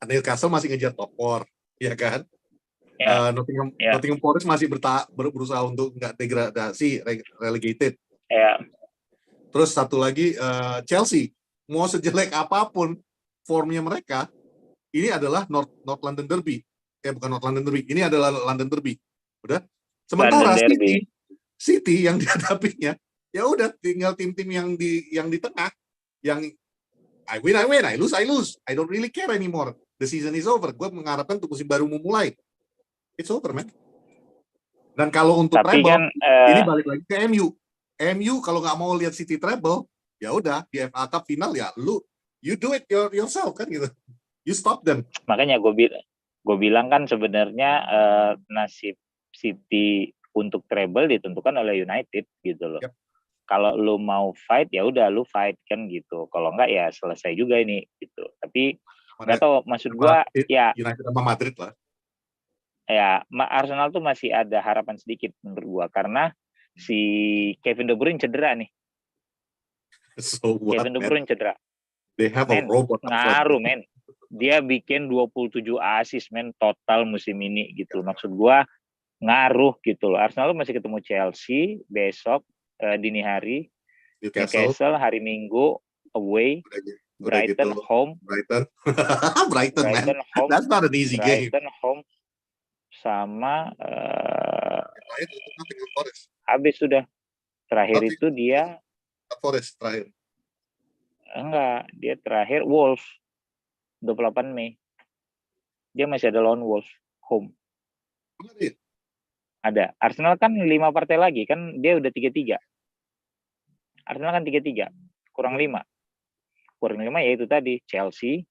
Newcastle masih ngejar top 4, ya kan? Nottingham Forest masih berusaha untuk nggak degradasi, relegated. Terus satu lagi Chelsea, mau sejelek apapun formnya mereka, ini adalah North London Derby. Bukan North London Derby, ini adalah London Derby. Udah. Sementara City yang dihadapinya, ya udah tinggal tim-tim yang di tengah, yang I win, I lose, I don't really care anymore. The season is over. Gue mengharapkan untuk musim baru memulai. It's over, man. Dan kalau untuk treble, ini balik lagi ke MU. MU kalau nggak mau lihat City treble, ya udah di FA Cup final ya you do it yourself kan gitu. You stop them. Makanya gue bilang kan sebenarnya nasib City untuk treble ditentukan oleh United gitu loh. Yep. Kalau lu mau fight ya udah lu fight kan gitu. Kalau enggak ya selesai juga ini gitu. Tapi nggak tahu, maksud gue ya United sama Madrid lah. Ya Arsenal tuh masih ada harapan sedikit menurut gue, karena si Kevin De Bruyne cedera nih. So what, Kevin De man? Bruyne cedera. They have a Men, robot. ngaruh, men. Dia bikin 27 assist, men, total musim ini gitu. Maksud gua ngaruh gitu loh. Arsenal masih ketemu Chelsea besok dini hari. Newcastle hari Minggu away. Brighton gitu. home. Brighton, man. Home. That's not an easy game. Brighton home sama habis sudah. Terakhir itu dia Forest terakhir. Enggak, dia terakhir Wolves 28 Mei. Dia masih ada lawan Wolves home. Ada. Arsenal kan 5 partai lagi, kan dia udah 3-3. Arsenal kan 3-3, kurang 5. Kurang 5 ya itu tadi Chelsea,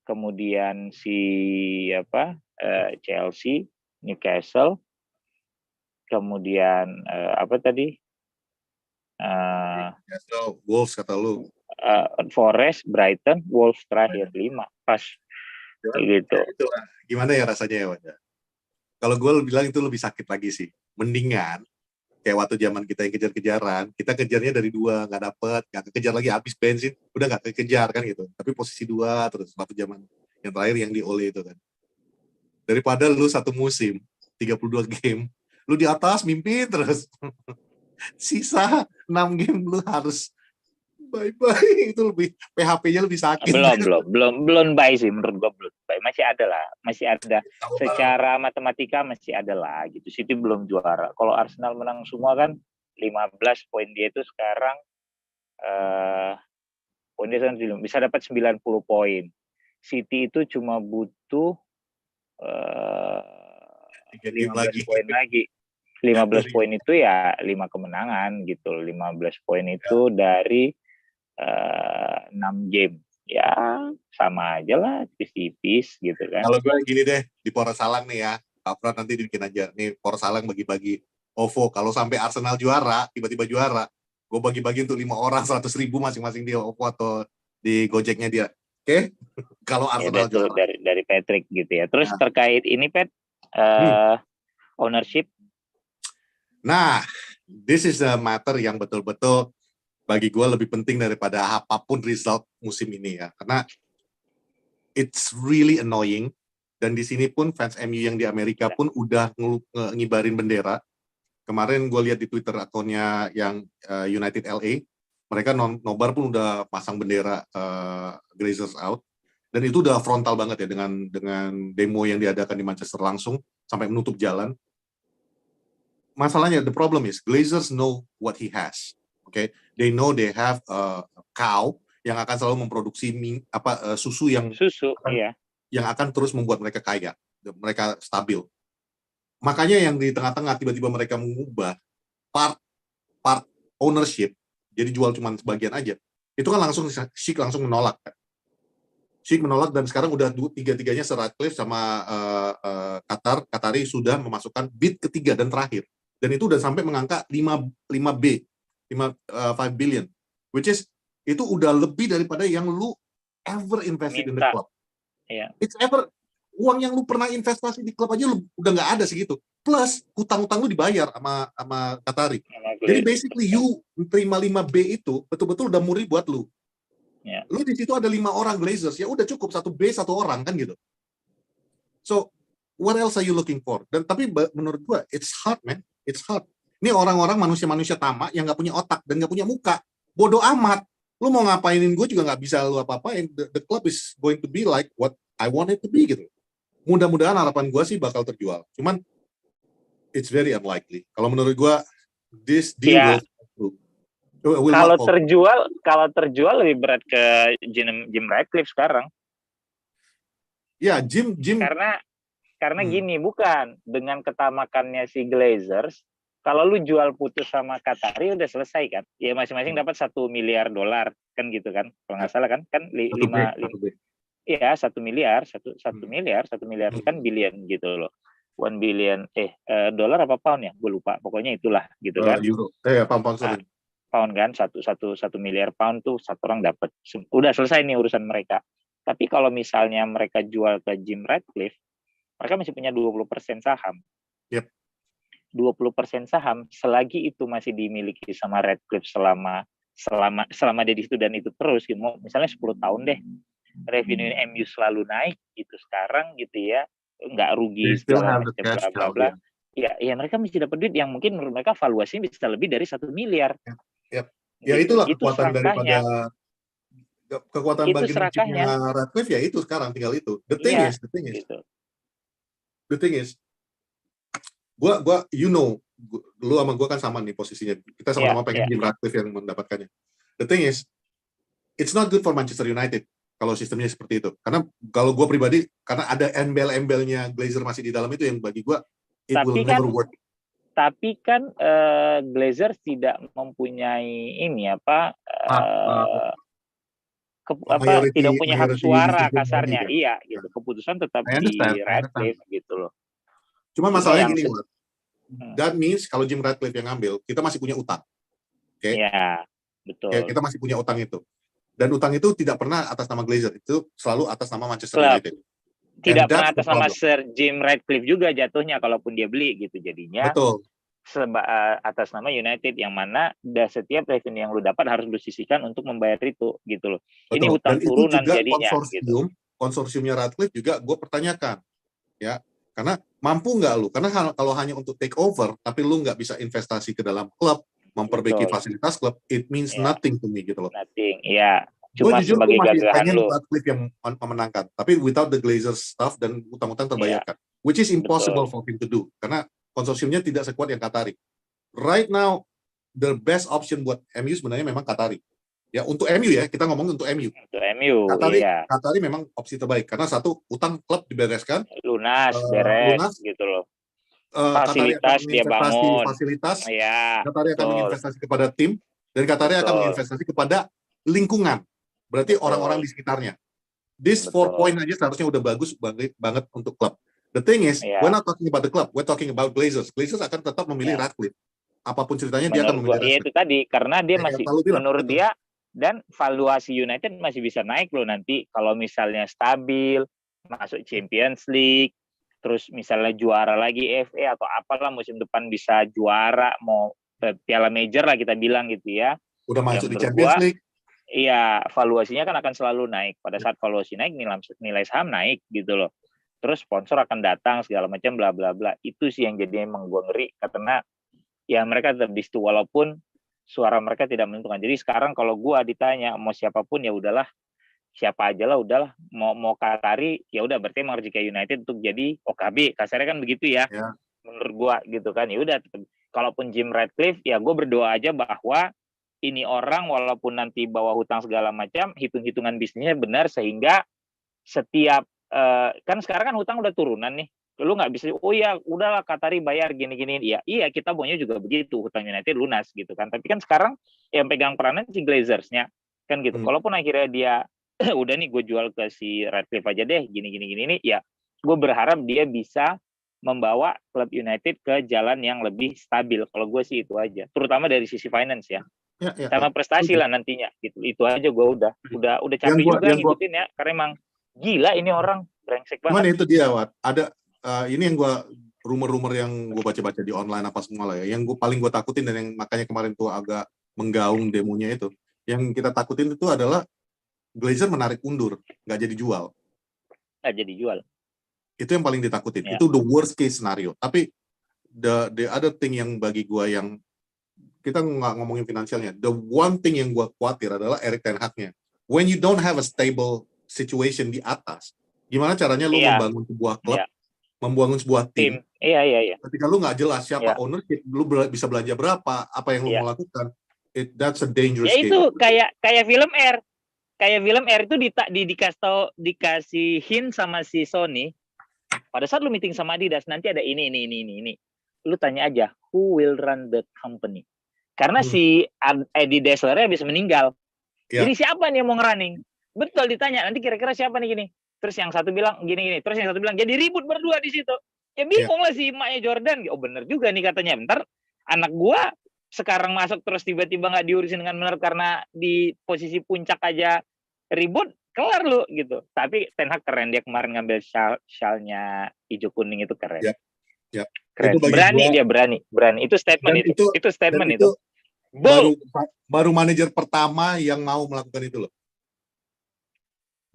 kemudian Chelsea, Newcastle, kemudian Wolves kata lu. Forest, Brighton, Wolves terakhir 5 pas gitu. Gimana ya rasanya ya, Wanda? Kalau gue bilang itu lebih sakit lagi sih. Mendingan kayak waktu zaman kita yang kejar-kejaran, kita kejarnya dari 2, nggak dapet, nggak kekejar lagi, habis bensin, udah nggak kekejar kan gitu. Tapi posisi 2 terus waktu zaman yang terakhir yang di Ole itu kan. Daripada lu satu musim 32 game, lu di atas mimpi terus. Sisa 6 game lu harus bye-bye, itu lebih PHP-nya lebih sakit. Belum bye sih menurut gua, belum bye. Masih ada secara matematika masih ada lah gitu. City belum juara. Kalau Arsenal menang semua kan 15 poin dia itu sekarang poin dia bisa dapat 90 poin. City itu cuma butuh 15 poin lagi. 15 poin itu ya 5 kemenangan gitu. 15 poin itu dari 6 game. Ya sama aja lah, tipis-tipis gitu kan. Kalau gue gini deh, di Poros Salang nih ya, Pak Fran nanti dibikin aja. Nih Poros Salang bagi-bagi OVO. Kalau sampai Arsenal juara, tiba-tiba juara, gue bagi-bagi untuk 5 orang 100.000 masing-masing di OVO atau di Gojeknya dia. Oke? Kalau Arsenal juara. Dari Patrick gitu ya. Terus terkait ini, Pat, ownership. Nah, this is a matter yang betul-betul bagi gue lebih penting daripada apapun result musim ini ya. Karena it's really annoying. Dan di sini pun fans MU yang di Amerika pun udah ngibarin bendera. Kemarin gue lihat di Twitter akunnya yang United LA, mereka nobar pun udah pasang bendera Glazers out. Dan itu udah frontal banget ya dengan demo yang diadakan di Manchester langsung sampai menutup jalan. Masalahnya, the problem is Glazers know what he has. Okay, they know they have a cow yang akan selalu memproduksi susu yang akan terus membuat mereka kaya, mereka stabil. Makanya yang di tengah-tengah tiba-tiba mereka mengubah part ownership, jadi jual cuma sebagian aja. Itu kan Sheikh langsung menolak kan. Sheikh menolak dan sekarang udah 3-3-nya Sir Ratcliffe sama Qatari sudah memasukkan bid ketiga dan terakhir. Dan itu udah sampai mengangkat 5 billion, which is itu udah lebih daripada yang lu ever invested in the club. Yeah. It's ever uang yang lu pernah investasi di klub aja lu udah nggak ada segitu. Plus hutang-hutang lu dibayar sama Qatari. Jadi basically you terima 5B itu betul-betul udah murni buat lu. Yeah. Lu di situ ada 5 orang Glazers, ya udah cukup 1 B 1 orang kan gitu. So what else are you looking for? Dan tapi menurut gua it's hard, man. It's hard. Ini orang-orang manusia-manusia tamak yang nggak punya otak dan nggak punya muka. Bodoh amat. Lu mau ngapainin gue juga nggak bisa lu apa-apain. The club is going to be like what I want it to be gitu. Mudah-mudahan harapan gue sih bakal terjual. Cuman it's very unlikely. Kalau menurut gue this deal will kalau terjual lebih berat ke Jim Ratcliffe sekarang. Ya, Jim karena gini, bukan dengan ketamakannya si Glazers, kalau lu jual putus sama Qatari udah selesai kan? Ya masing-masing dapat $1 miliar kan gitu kan? Kalau nggak salah kan 1 miliar kan billion gitu loh. 1 billion dolar apa pound ya? Gue lupa. Pokoknya itulah gitu kan. Euro. Pound kan 1 miliar pound tuh satu orang dapat. Udah selesai nih urusan mereka. Tapi kalau misalnya mereka jual ke Jim Ratcliffe, mereka masih punya 20% saham. Yep. 20% saham selagi itu masih dimiliki sama Ratcliffe selama selama dia di situ dan itu terus gitu, misalnya 10 tahun deh revenue MU selalu naik gitu sekarang gitu ya, nggak rugi segala macam bla bla bla. Ya mereka mesti dapat duit yang mungkin menurut mereka valuasinya bisa lebih dari 1 miliar. Ya gitu. itulah Itu kekuatan daripada kekuatan itu bargaining Ratcliffe ya itu sekarang tinggal itu. The thing is, gua lu sama gua kan sama nih posisinya. Kita sama-sama pengen Jim Ratcliffe yang mendapatkannya. The thing is, it's not good for Manchester United kalau sistemnya seperti itu. Karena kalau gua pribadi, karena ada embel-embelnya Glazer masih di dalam itu yang bagi gua it will never work. Tapi kan Glazer tidak mempunyai ini tidak punya hak suara kasarnya, gitu. Keputusan tetap di Ratcliffe gitu loh. Cuma masalahnya gini, that means kalau Jim Ratcliffe yang ngambil, kita masih punya utang. Oke? Iya, betul. Kita masih punya utang itu. Dan utang itu tidak pernah atas nama Glazer, itu selalu atas nama Manchester United. Tidak pernah atas nama Sir Jim Ratcliffe juga jatuhnya kalaupun dia beli gitu jadinya. Betul. Atas nama United yang mana setiap revenue yang lu dapat harus lu sisihkan untuk membayar itu gitu loh. Betul. Ini utang turunan jadinya gitu. Konsorsiumnya Ratcliffe juga gue pertanyakan ya, karena mampu nggak lu? Karena kalau hanya untuk take over tapi lu nggak bisa investasi ke dalam klub, memperbaiki fasilitas klub, it means nothing to me gitu loh. Nothing, iya. Cuma jujur, sebagai gagahan lu. Ratcliffe yang memenangkan, tapi without the Glazer stuff dan utang-utang terbayarkan, which is impossible for him to do karena konsorsiumnya tidak sekuat yang Qatari. Right now, the best option buat MU sebenarnya memang Qatari. Ya untuk MU ya, kita ngomong untuk MU. Untuk MU, Qatari memang opsi terbaik karena satu, utang klub dibereskan, lunas gitu loh. Fasilitas dia bangun. Qatari akan menginvestasi kepada tim dan Qatari akan menginvestasi kepada lingkungan. Berarti orang-orang di sekitarnya. This 4 point aja seharusnya udah bagus banget untuk klub. The thing is, we're not talking about the club, we're talking about Glazers. Glazers akan tetap memilih Ratcliffe. Apapun ceritanya dia akan memilih Ratcliffe. Itu tadi, karena dia masih, menurut dia, dan valuasi United masih bisa naik loh nanti kalau misalnya stabil, masuk Champions League, terus misalnya juara lagi FA atau apalah musim depan bisa juara, mau Piala Major lah kita bilang gitu ya. Udah masuk di Champions League. Iya, valuasinya kan akan selalu naik. Pada saat valuasi naik, nilai saham naik gitu loh. Terus sponsor akan datang segala macam bla bla bla. Itu sih yang jadi emang gue ngeri karena ya mereka tetap di situ walaupun suara mereka tidak menentukan. Jadi sekarang kalau gue ditanya mau siapapun ya udahlah, siapa aja lah udahlah, mau Qatari ya udah berarti emang rezeki United untuk jadi OKB, kasarnya kan begitu ya. Menurut gue gitu kan. Ya udah, kalaupun Jim Ratcliffe ya gue berdoa aja bahwa ini orang walaupun nanti bawa hutang segala macam, hitung-hitungan bisnisnya benar sehingga setiap kan sekarang kan hutang udah turunan nih, lu nggak bisa udahlah Qatari bayar gini-gini, iya kita maunya juga begitu, hutang United lunas gitu kan, tapi kan sekarang yang pegang peranan si Glazersnya kan gitu. Kalaupun akhirnya dia udah nih gue jual ke si Ratcliffe aja deh gini ya gue berharap dia bisa membawa klub United ke jalan yang lebih stabil. Kalau gue sih itu aja, terutama dari sisi finance ya. Sama prestasi lah nantinya gitu. Itu aja gue udah capek juga ngikutin ya, karena emang gila ini orang brengsek banget. Cuman itu dia, Wat. Ada ini yang gue rumor-rumor yang gue baca-baca di online apa semua lah ya. Yang paling gue takutin dan yang makanya kemarin tuh agak menggaung demonya itu. Yang kita takutin itu adalah Glazer menarik undur, nggak jadi jual. Nggak jadi jual. Itu yang paling ditakutin. Itu the worst case scenario. Tapi the other thing yang bagi gue yang kita nggak ngomongin finansialnya. The one thing yang gue khawatir adalah Erik ten Hag-nya. When you don't have a stable situation di atas, gimana caranya lu membangun sebuah klub, membangun sebuah tim. Iya. Ketika lu nggak jelas siapa ownership, lu bisa belanja berapa, apa yang lu mau lakukan, that's a dangerous game. Itu kayak film R. Kayak film R itu dikasih hint sama si Sony. Pada saat lu meeting sama Adidas, nanti ada ini. Lu tanya aja, who will run the company? Karena si Eddie Dassler bisa meninggal. Jadi siapa nih yang mau ngerunning? Betul ditanya, nanti kira-kira siapa nih gini. Terus yang satu bilang gini. Terus yang satu bilang, jadi ribut berdua di situ. Ya bingung lah si emaknya Jordan. Oh bener juga nih katanya. Bentar, anak gua sekarang masuk terus tiba-tiba nggak diurusin dengan benar karena di posisi puncak aja ribut, kelar lu gitu. Tapi Ten Hag keren, dia kemarin ngambil shawl-nya hijau kuning itu keren. Keren. Berani. Itu statement itu. Itu statement itu. baru manajer pertama yang mau melakukan itu loh.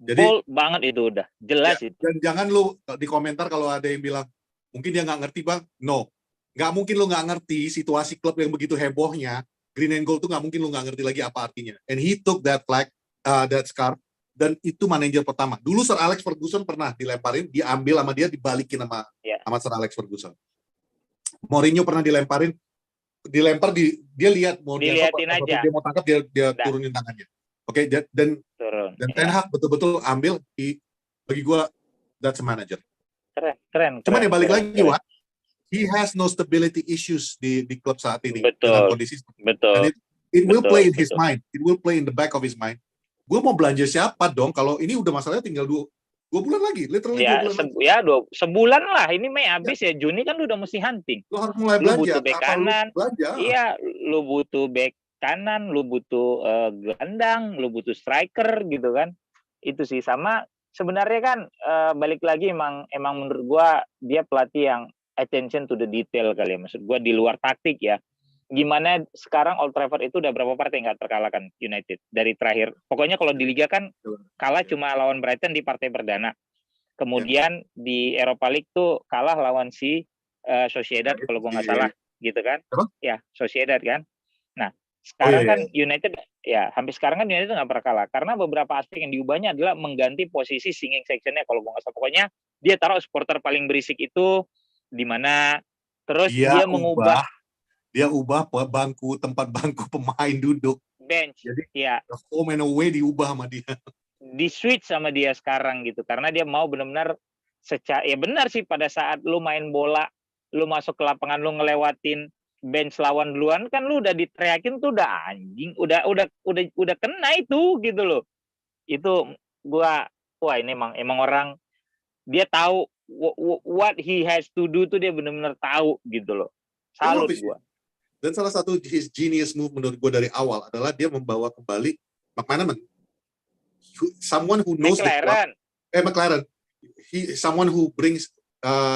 Jadi bold banget itu udah jelas ya, itu. Dan jangan lu di komentar kalau ada yang bilang mungkin dia nggak ngerti bang, no, nggak mungkin lu nggak ngerti situasi klub yang begitu hebohnya. Green and gold tuh nggak mungkin lu nggak ngerti lagi apa artinya. And he took that flag, that scarf, dan itu manajer pertama. Dulu Sir Alex Ferguson pernah dilemparin, diambil sama dia, dibalikin sama Sir Alex Ferguson. Mourinho pernah dilempar dia lihat mau dia mau tangkap dia turunin tangannya. Oke, dan Ten Hag betul-betul ambil bagi gua that's a manager. Keren. Cuman ya balik lagi, Wak. He has no stability issues di klub saat ini dengan kondisi. Betul. It will play in his mind. It will play in the back of his mind. Gue mau belanja siapa dong? Kalau ini udah masalahnya tinggal 2 bulan lagi, literally 2 bulan. Sebulan lah. Ini Mei habis ya. Juni kan lu udah mesti hunting. Lu harus mulai belanja. Lu butuh bek kanan. Iya, lu butuh bek kanan, lu butuh gelandang, lu butuh striker gitu kan. Itu sih sama sebenarnya kan balik lagi emang menurut gua dia pelatih yang attention to the detail kali ya. Maksud gua di luar taktik ya. Gimana sekarang Old Trafford itu udah berapa partai nggak terkalahkan United dari terakhir. Pokoknya kalau di Liga kan kalah cuma lawan Brighton di partai perdana. Kemudian di Europa League tuh kalah lawan si Sociedad kalau gue nggak salah gitu kan. Ya Sociedad kan. Nah sekarang kan United ya hampir sekarang kan United nggak pernah kalah karena beberapa aspek yang diubahnya adalah mengganti posisi singing sectionnya kalau gue nggak salah. Pokoknya dia taruh supporter paling berisik itu di mana. Terus dia mengubah. Dia ubah tempat bangku pemain duduk. Bench. Jadi home and away diubah sama dia. Di switch sama dia sekarang gitu. Karena dia mau benar-benar ya benar sih pada saat lu main bola, lu masuk ke lapangan, lu ngelewatin bench lawan duluan kan lu udah diteriakin tuh udah anjing, udah kena itu gitu loh. Itu wah ini emang orang dia tahu what he has to do tuh dia benar-benar tahu gitu loh. Salut gua. Dan salah satu his genius move menurut gue dari awal adalah dia membawa kembali McManaman. Someone who knows McLaren. McLaren. Someone who brings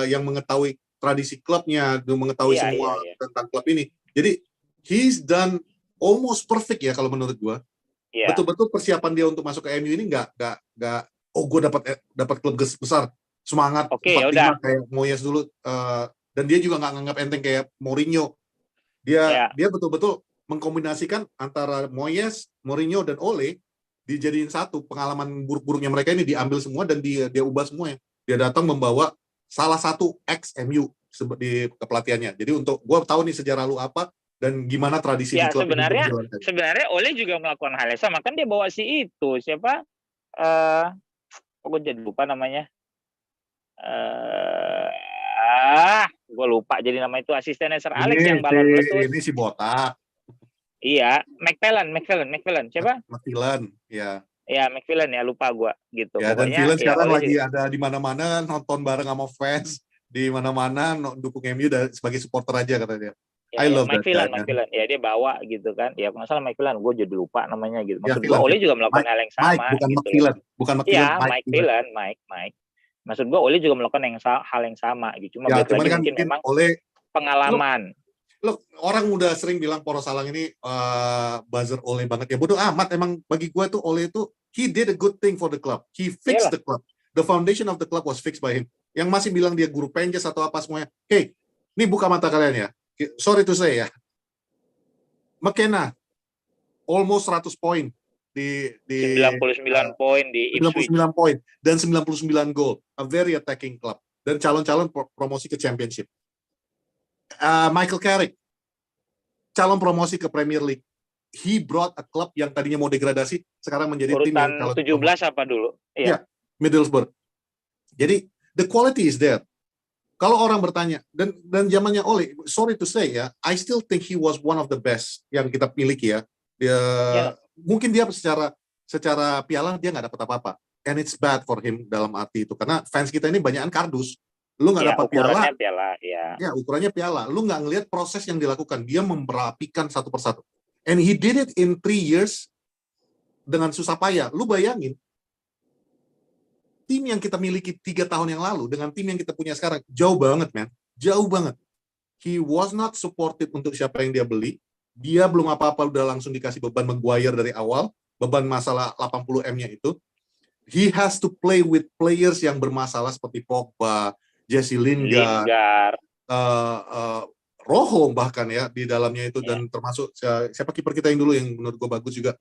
yang mengetahui tradisi klubnya, mengetahui semua tentang klub ini. Jadi he's done almost perfect ya kalau menurut gue. Betul-betul persiapan dia untuk masuk ke MU ini nggak gue dapat klub besar, semangat 4-5 kayak Moyes dulu. Dan dia juga nggak nganggap enteng kayak Mourinho. Dia betul-betul mengkombinasikan antara Moyes, Mourinho, dan Ole dijadiin satu. Pengalaman buruk-buruknya mereka ini diambil semua dan dia ubah semuanya. Dia datang membawa salah satu ex-MU di kepelatihannya. Jadi untuk gue tahu nih sejarah lu apa dan gimana tradisi di klub ini. Sebenarnya Ole juga melakukan hal yang sama. Kan dia bawa si itu siapa? Gue jadi lupa namanya. Gue lupa jadi nama itu asistennya Sir Alex yang balon meletus. Ini si botak. Iya, McPhillan. Siapa? McPhillan, ya. Ya, McPhillan ya, lupa gue gitu. Ya, dan McPhillan sekarang lagi ada di mana-mana nonton bareng sama fans di mana-mana dukung MU sebagai supporter aja kata dia. I love McPhillan. Ya dia bawa gitu kan. Ya kalau salah McPhillan, gue jadi lupa namanya gitu. Maksud gue Ole juga melakukan hal yang sama. Bukan gitu. McPhillan, bukan McPhillan. Iya, Mike. Maksud gue Ole juga melakukan hal yang sama gitu. Cuma kan mungkin memang Ole pengalaman. Look, orang udah sering bilang Poros Salang ini buzzer Ole banget ya. Bodoh amat, emang bagi gue tuh Ole itu he did a good thing for the club. He fixed the club. The foundation of the club was fixed by him. Yang masih bilang dia guru penjas atau apa semuanya. Hey, ini buka mata kalian ya. Sorry to say ya. McKenna almost 100 poin di 99 poin di Ipswich. 99 poin dan 99 gol. A very attacking club dan calon-calon promosi ke Championship. Michael Carrick calon promosi ke Premier League. He brought a club yang tadinya mau degradasi sekarang menjadi tim yang calon 17 apa dulu? Iya, Middlesbrough. Jadi the quality is there. Kalau orang bertanya dan zamannya Ole, sorry to say ya, I still think he was one of the best yang kita miliki ya. Mungkin dia secara piala dia nggak dapat apa-apa, and it's bad for him dalam arti itu karena fans kita ini banyakan kardus. Lu nggak dapat piala, ukurannya piala. Lu nggak ngelihat proses yang dilakukan. Dia merapikan satu persatu, and he did it in 3 years dengan susah payah. Lu bayangin. Tim yang kita miliki 3 tahun yang lalu dengan tim yang kita punya sekarang, jauh banget, man. Jauh banget. He was not supported untuk siapa yang dia beli, Dia belum apa-apa udah langsung dikasih beban Maguire dari awal, beban masalah 80M-nya itu. He has to play with players yang bermasalah seperti Pogba, Jesse Lingard, Rojo bahkan ya di dalamnya itu, dan termasuk siapa kiper kita yang dulu yang menurut gue bagus juga,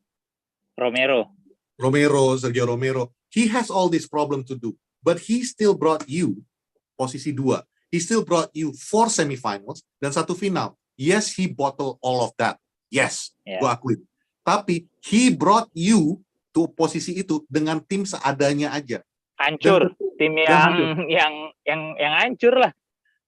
Sergio Romero. He has all this problem to do, but he still brought you posisi 2. He still brought you 4 semifinals dan 1 final. Yes, he bottled all of that. Yes, gue akui. Tapi he brought you to posisi itu dengan tim seadanya aja. Hancur, tim yang hancur lah.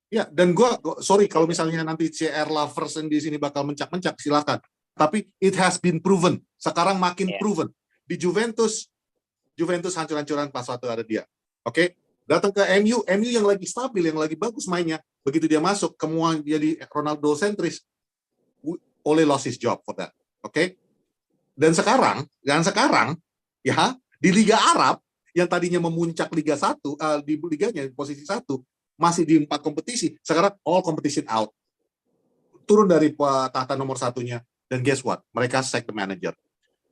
Ya, dan gue sorry kalau misalnya nanti CR lovers di sini bakal mencak-mencak, silakan. Tapi it has been proven. Sekarang makin proven. Di Juventus hancur-hancuran pas waktu ada dia. Oke? Datang ke MU yang lagi stabil, yang lagi bagus mainnya. Begitu dia masuk, semua jadi Ronaldo sentris. Ole lost his job for that. Oke? Dan sekarang ya, di Liga Arab yang tadinya memuncak Liga 1, di liganya posisi 1, masih di 4 kompetisi, sekarang all competition out. Turun dari tahta nomor 1-nya, dan guess what? Mereka sack the manager.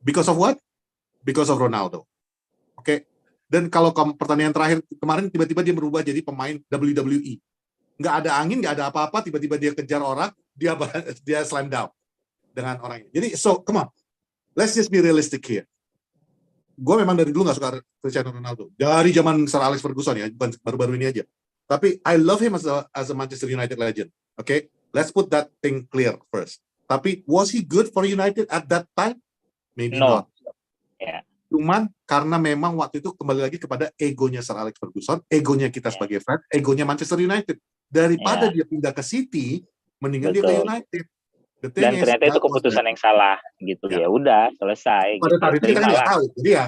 Because of what? Because of Ronaldo. Oke? Dan kalau pertandingan terakhir kemarin, tiba-tiba dia berubah jadi pemain WWE. Nggak ada angin, nggak ada apa-apa, tiba-tiba dia kejar orang, dia slam down dengan orangnya. Jadi, so, come on. Let's just be realistic here. Gue memang dari dulu nggak suka Cristiano Ronaldo. Dari zaman Sir Alex Ferguson ya, baru-baru ini aja. Tapi I love him as a Manchester United legend. Okay, let's put that thing clear first. Tapi was he good for United at that time? Maybe not. Yeah. Cuman karena memang waktu itu kembali lagi kepada egonya Sir Alex Ferguson, egonya kita sebagai fans, egonya Manchester United. Daripada dia pindah ke City, mendingan dia ke United. Dan ternyata itu keputusan yang salah gitu. Ya udah, selesai. Pada saat itu kita nggak tahu. Jadi ya.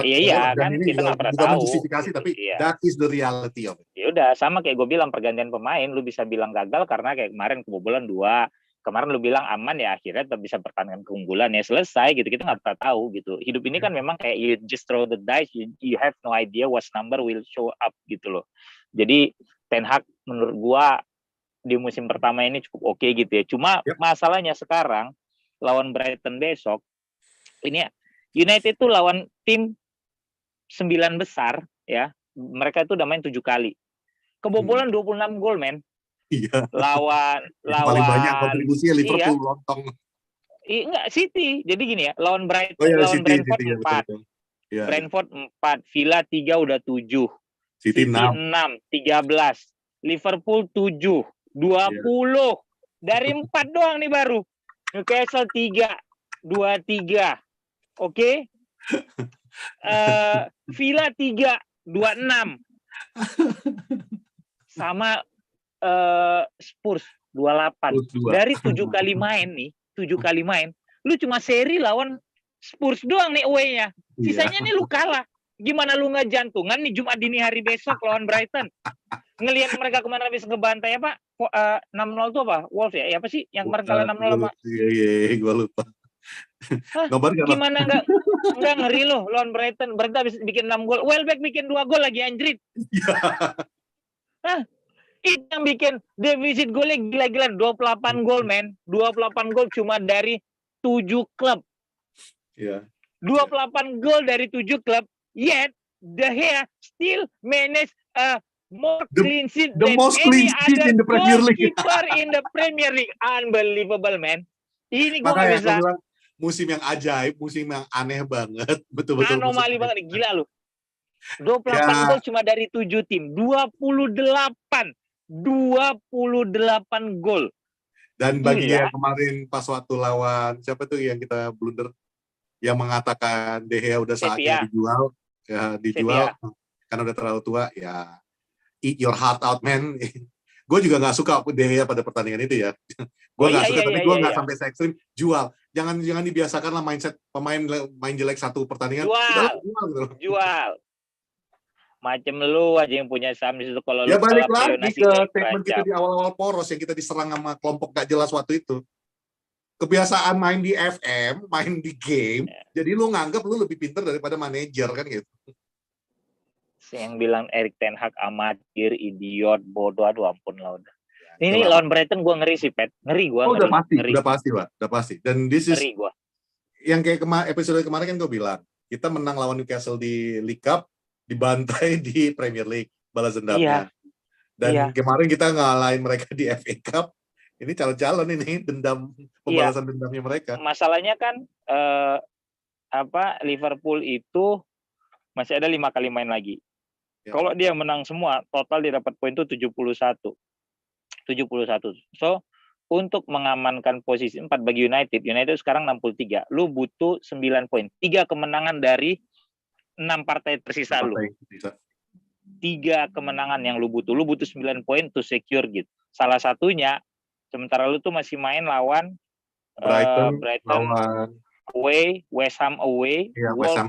Iya kan kita nggak pernah tahu. Menjustifikasi, tapi that is the reality of it. Ya udah, sama kayak gue bilang pergantian pemain, lu bisa bilang gagal karena kayak kemarin kebobolan 2, kemarin lu bilang aman ya, akhirnya tetap bisa pertahankan keunggulan ya, selesai gitu. Kita nggak pernah tahu gitu. Hidup ini kan memang kayak you just throw the dice, you have no idea what number will show up gitu loh. Jadi Ten Hag menurut gua di musim pertama ini cukup oke gitu ya. Cuma masalahnya sekarang lawan Brighton besok ini United itu lawan tim 9 besar ya. Mereka itu udah main 7 kali. Kebobolan 26 gol, men. Iya. Lawan paling banyak kontribusinya Liverpool, lontong. Enggak, City. Jadi gini ya, lawan Brighton, lawan Brentford 4. Ya. Brentford 4, Villa 3 udah 7. City 6, 13. Liverpool 7, 20. Dari 4 doang nih baru. Newcastle 3, 23. Oke. Villa 3, 26. Sama Spurs 28. Dari 7 kali main nih, 7 kali main, lu cuma seri lawan Spurs doang nih away-nya. Sisanya nih lu kalah. Gimana lu nggak jantungan nih Jumat dini hari besok lawan Brighton? Ngelihat mereka kemarin habis ngebantai apa? 6-0 tuh apa? Wolves ya? Apa sih yang kemarin kalah 6-0 sama? Iya, gue lupa. Gimana nggak ngeri loh lawan Brighton? Brighton habis bikin 6 gol. Welbeck bikin 2 gol lagi anjrit. Itu yang bikin defisit golnya gila-gilaan 28 gol, men. 28 gol cuma dari 7 klub. Iya. 28 gol dari 7 klub. Yet De Gea still manage more clean sheet than any other goalkeeper in the Premier League. Unbelievable, man. Ini gue nggak bisa. Musim yang ajaib, musim yang aneh banget, betul-betul. Anomali banget, gila lu. 28 gol cuma dari 7 tim. 28 gol. Dan bagi yang kemarin pas waktu lawan siapa tuh yang kita blunder, yang mengatakan De Gea udah saatnya dijual karena udah terlalu tua, ya eat your heart out, man. Gue juga nggak suka De Gea pada pertandingan itu ya. Gue nggak suka, tapi gue nggak sampai se ekstrim jual. Jangan dibiasakan lah mindset pemain main jelek satu pertandingan. Jual. Macem lu aja yang punya saham di situ, kalau ya balik lagi ke statement kita di awal-awal poros yang kita diserang sama kelompok gak jelas waktu itu. Kebiasaan main di FM, main di game, jadi lu nganggap lu lebih pintar daripada manajer kan gitu. Yang bilang Erik Ten Hag amatir, idiot, bodoh, aduh ampun lah udah. Ini lawan Brighton gue ngeri sih, Pet. Ngeri gue. Oh, ngeri. udah pasti, Pak. Udah pasti. Dan this is ngeri gue. Yang kayak episode kemarin kan gue bilang, kita menang lawan Newcastle di League Cup, dibantai di Premier League, balas dendamnya. Dan kemarin kita ngalahin mereka di FA Cup. Ini calon-calon ini pembalasan dendamnya mereka. Masalahnya kan Liverpool itu masih ada 5 kali main lagi. Kalau dia menang semua, total dia dapat poin itu 71. So, untuk mengamankan posisi 4 bagi United sekarang 63. Lu butuh 9 poin. 3 kemenangan dari 6 partai tersisa lu. 3 kemenangan yang lu butuh. Lu butuh 9 poin to secure gitu. Salah satunya, sementara lu tuh masih main lawan Brighton away, West Ham away, Wolves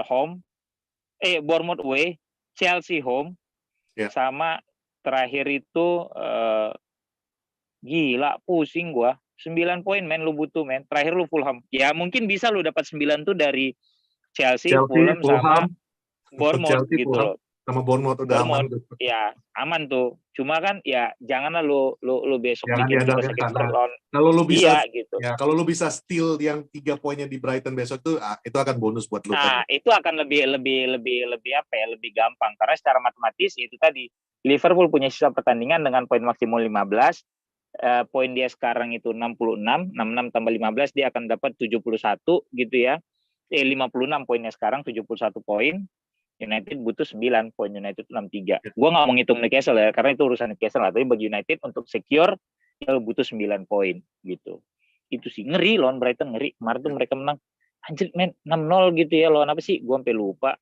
home, Bournemouth away, Chelsea home, sama terakhir itu gila pusing gua. 9 poin men lu butuh men. Terakhir lu Fulham. Ya mungkin bisa lu dapat 9 tuh dari Chelsea Fulham sama Bournemouth gitu loh. Sama Bournemouth udah aman tuh. Ya, aman tuh. Cuma kan ya janganlah lu besok bikin sakit perut. Kalau lu bisa gitu. Ya, kalau lu bisa steal yang 3 poinnya di Brighton besok tuh itu akan bonus buat lu. Nah, itu akan lebih gampang karena secara matematis itu tadi Liverpool punya sisa pertandingan dengan poin maksimum 15. Poin dia sekarang itu 66 tambah 15 dia akan dapat 71 gitu ya. 56 poinnya sekarang 71 poin. United butuh 9 poin, United 63. Gua nggak mau ngitung Newcastle ya karena itu urusan Newcastle, tapi bagi United untuk secure dia butuh 9 poin gitu. Itu sih ngeri lawan Brighton, ngeri. Kemarin tuh mereka menang anjir men 6-0 gitu ya, lawan apa sih? Gua sampai lupa.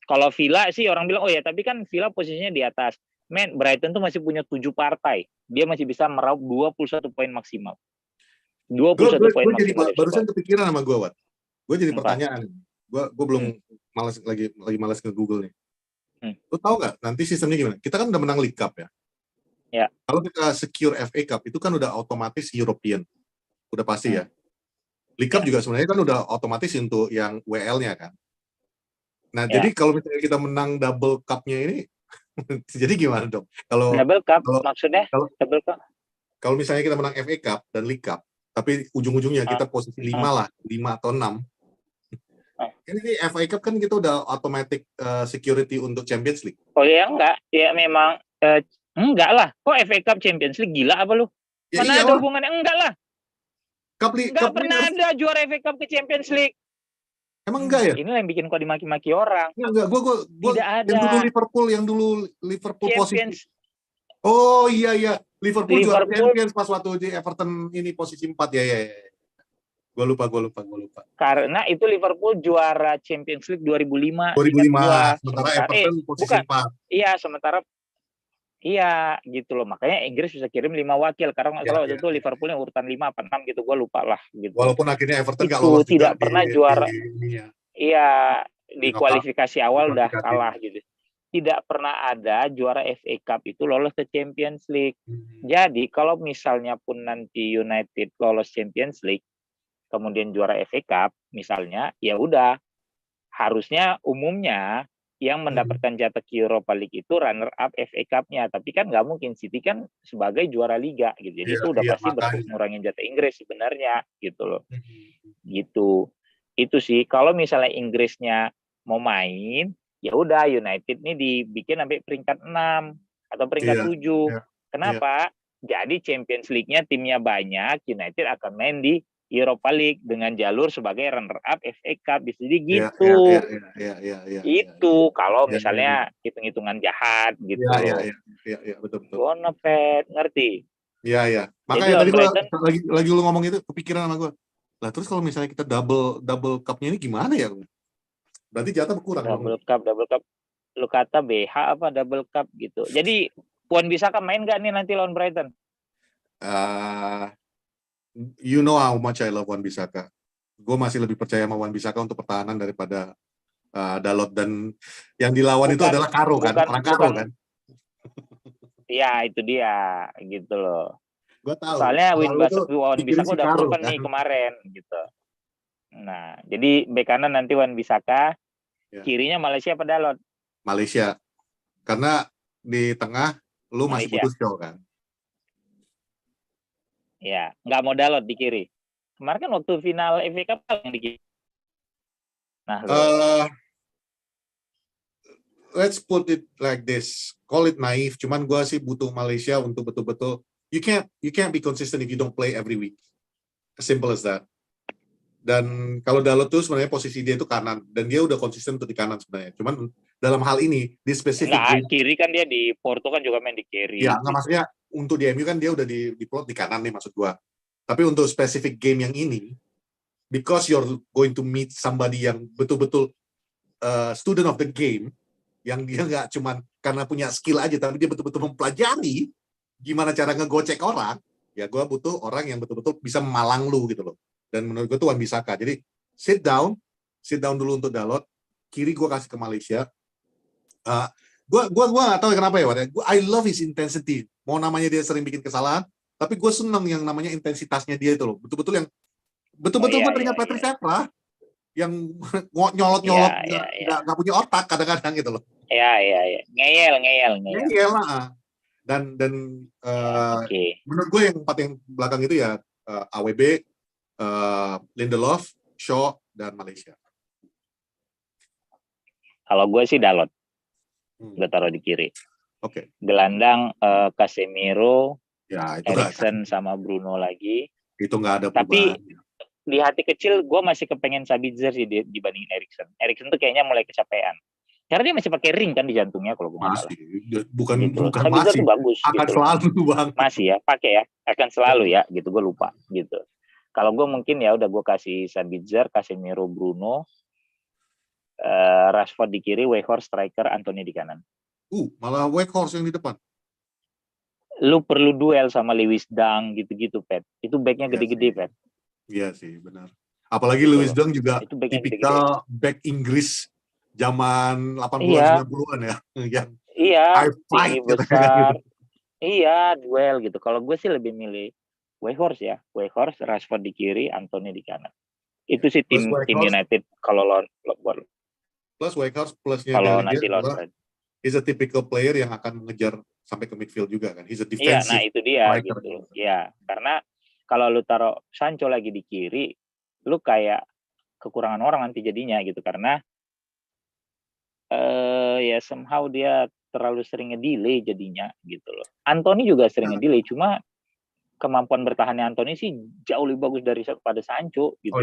Kalau Villa sih orang bilang oh ya, tapi kan Villa posisinya di atas. Men, Brighton tuh masih punya 7 partai. Dia masih bisa meraup 21 poin maksimal. 21 poin maksimal. Barusan kepikiran sama gue, Wat. Gue jadi pertanyaan. Gue belum lagi malas ke Google nih. Lu tahu nggak nanti sistemnya gimana? Kita kan udah menang League Cup ya. Ya. Kalau kita secure FA Cup itu kan udah otomatis European. Udah pasti ya. League Cup juga sebenarnya kan udah otomatis untuk yang WL-nya kan. Nah, jadi kalau misalnya kita menang double cup-nya ini jadi gimana dong? Kalau double cup maksudnya double cup. Kalau misalnya kita menang FA Cup dan League Cup, tapi ujung-ujungnya kita posisi 5 lah, 5 atau 6. Ini FA Cup kan kita udah automatic security untuk Champions League. Oh ya enggak, ya memang enggak lah. Kok FA Cup Champions League gila apa lu? Ya, mana ada hubungannya? Enggak lah. Enggak pernah ada juara FA Cup ke Champions League. Emang enggak ya? Ini yang bikin kok dimaki-maki orang. Enggak, gua tidak ada. Yang dulu Liverpool posisi. Oh iya, Liverpool juara Champions pas waktu di Everton ini posisi 4 ya. Gua lupa. Karena itu Liverpool juara Champions League 2005. Sementara Everton posisi 4. Iya, sementara gitu loh. Makanya Inggris bisa kirim 5 wakil karena nggak salah waktu itu Liverpool yang urutan 5 apa 6 gitu, gue lupa lah gitu. Walaupun akhirnya Everton nggak lolos tidak pernah juara. Iya, di kualifikasi awal udah kalah gitu. Tidak pernah ada juara FA Cup itu lolos ke Champions League. Jadi kalau misalnya pun nanti United lolos Champions League, kemudian juara FA Cup misalnya, ya udah harusnya umumnya yang mendapatkan jatah ke Europa League itu runner up FA Cup-nya, tapi kan nggak mungkin, City kan sebagai juara liga gitu, jadi itu udah pasti ngurangin jatah Inggris sebenarnya gitu loh. Gitu. Itu sih kalau misalnya Inggrisnya mau main, ya udah United nih dibikin sampai peringkat 6 atau peringkat 7. Kenapa? Jadi Champions League-nya timnya banyak, United akan main di Europa League dengan jalur sebagai runner up FA Cup. Jadi gitu. Itu kalau misalnya hitung-hitungan jahat gitu. Iya, betul. Bonapet, ngerti? Iya. Makanya tadi lagi lu ngomong itu kepikiran sama gue. Lah terus kalau misalnya kita double cup-nya ini gimana ya? Berarti jatah berkurang. Double cup. Lu kata BH apa double cup gitu. Jadi Wan Bissaka main nggak nih nanti lawan Brighton? You know how much I love Wan Bissaka. Gue masih lebih percaya sama Wan Bissaka untuk pertahanan daripada Dalot, dan yang dilawan itu adalah Karo kan, orang Karo kan. Iya, itu dia gitu loh. Gue tahu. Soalnya Wan Bissaka udah proven nih kemarin gitu. Nah, jadi bek kanan nanti Wan Bissaka, kirinya Malaysia apa Dalot? Malaysia. Karena di tengah lu masih Malaysia. butuh Shaw kan? Ya, nggak mau Dalot di kiri. Kemarin kan waktu final FA Cup yang di kiri. Nah, let's put it like this. Call it naif. Cuman gue sih butuh Malaysia untuk betul-betul. You can't be consistent if you don't play every week. As simple as that. Dan kalau Dalot tuh sebenarnya posisi dia itu kanan. Dan dia udah konsisten untuk di kanan sebenarnya. Cuman dalam hal ini, di spesifik game. Kiri kan dia di Porto kan juga main di kiri. Ya, nggak maksudnya untuk di MU kan dia udah di plot di kanan nih maksud gue. Tapi untuk spesifik game yang ini, because you're going to meet somebody yang betul-betul student of the game, yang dia nggak cuman karena punya skill aja, tapi dia betul-betul mempelajari gimana cara ngegocek orang, ya gue butuh orang yang betul-betul bisa memalang lu gitu loh. Dan menurut gue tuh Wan-Bissaka. Jadi sit down dulu untuk Dalot, kiri gue kasih ke Malaysia. Gue nggak tahu kenapa ya, I love his intensity. Mau namanya dia sering bikin kesalahan, tapi gue seneng yang namanya intensitasnya dia itu loh. Betul-betul yang betul-betul gue teringat Patrick Vieira yang nyolot-nyolot nggak punya otak kadang-kadang gitu loh. Ngeyel lah. Dan menurut gue yang 4 yang belakang itu ya AWB, Lindelof, Shaw, dan Malaysia. Kalau gue sih Dalot. Gue taruh di kiri. Oke. Gelandang Casemiro, ya, Eriksen sama Bruno lagi. Itu nggak ada perubahan. Tapi di hati kecil gue masih kepengen Sabitzer sih dibandingin Eriksen. Eriksen tuh kayaknya mulai kecapean. Karena dia masih pakai ring kan di jantungnya kalau gue nggak salah. Bukan gitu. bukan Sabitzer masih. Tuh bagus. Akan gitu selalu bang. Masih ya, pakai ya. Akan selalu ya. Gitu gue lupa gitu. Kalau gue mungkin ya udah gue kasih Sabitzer, Casemiro, Bruno, Rashford di kiri, Weghorst striker, Anthony di kanan. Malah Weghorst yang di depan. Lu perlu duel sama Lewis Dunk gitu-gitu, Pet. Itu backnya gede-gede, Pet. Iya sih, benar. Apalagi Lewis Dunk juga tipikal back Inggris zaman 80-an 90-an ya. Yang tinggi besar. Gitu. Iya, duel gitu. Kalau gue sih lebih milih Weghorst ya. Weghorst, Rashford di kiri, Anthony di kanan. Itu sih tim United kalau lawan. Plus Weghorst plusnya dari dia adalah he's a typical player yang akan mengejar sampai ke midfield juga kan. He's a defensive. Iya, nah itu dia gitu. Ya, karena kalau lu taruh Sancho lagi di kiri, lu kayak kekurangan orang nanti jadinya gitu karena ya somehow dia terlalu sering ngedelay jadinya gitu loh. Anthony juga sering ngedelay, cuma kemampuan bertahannya Anthony sih jauh lebih bagus daripada Sancho gitu.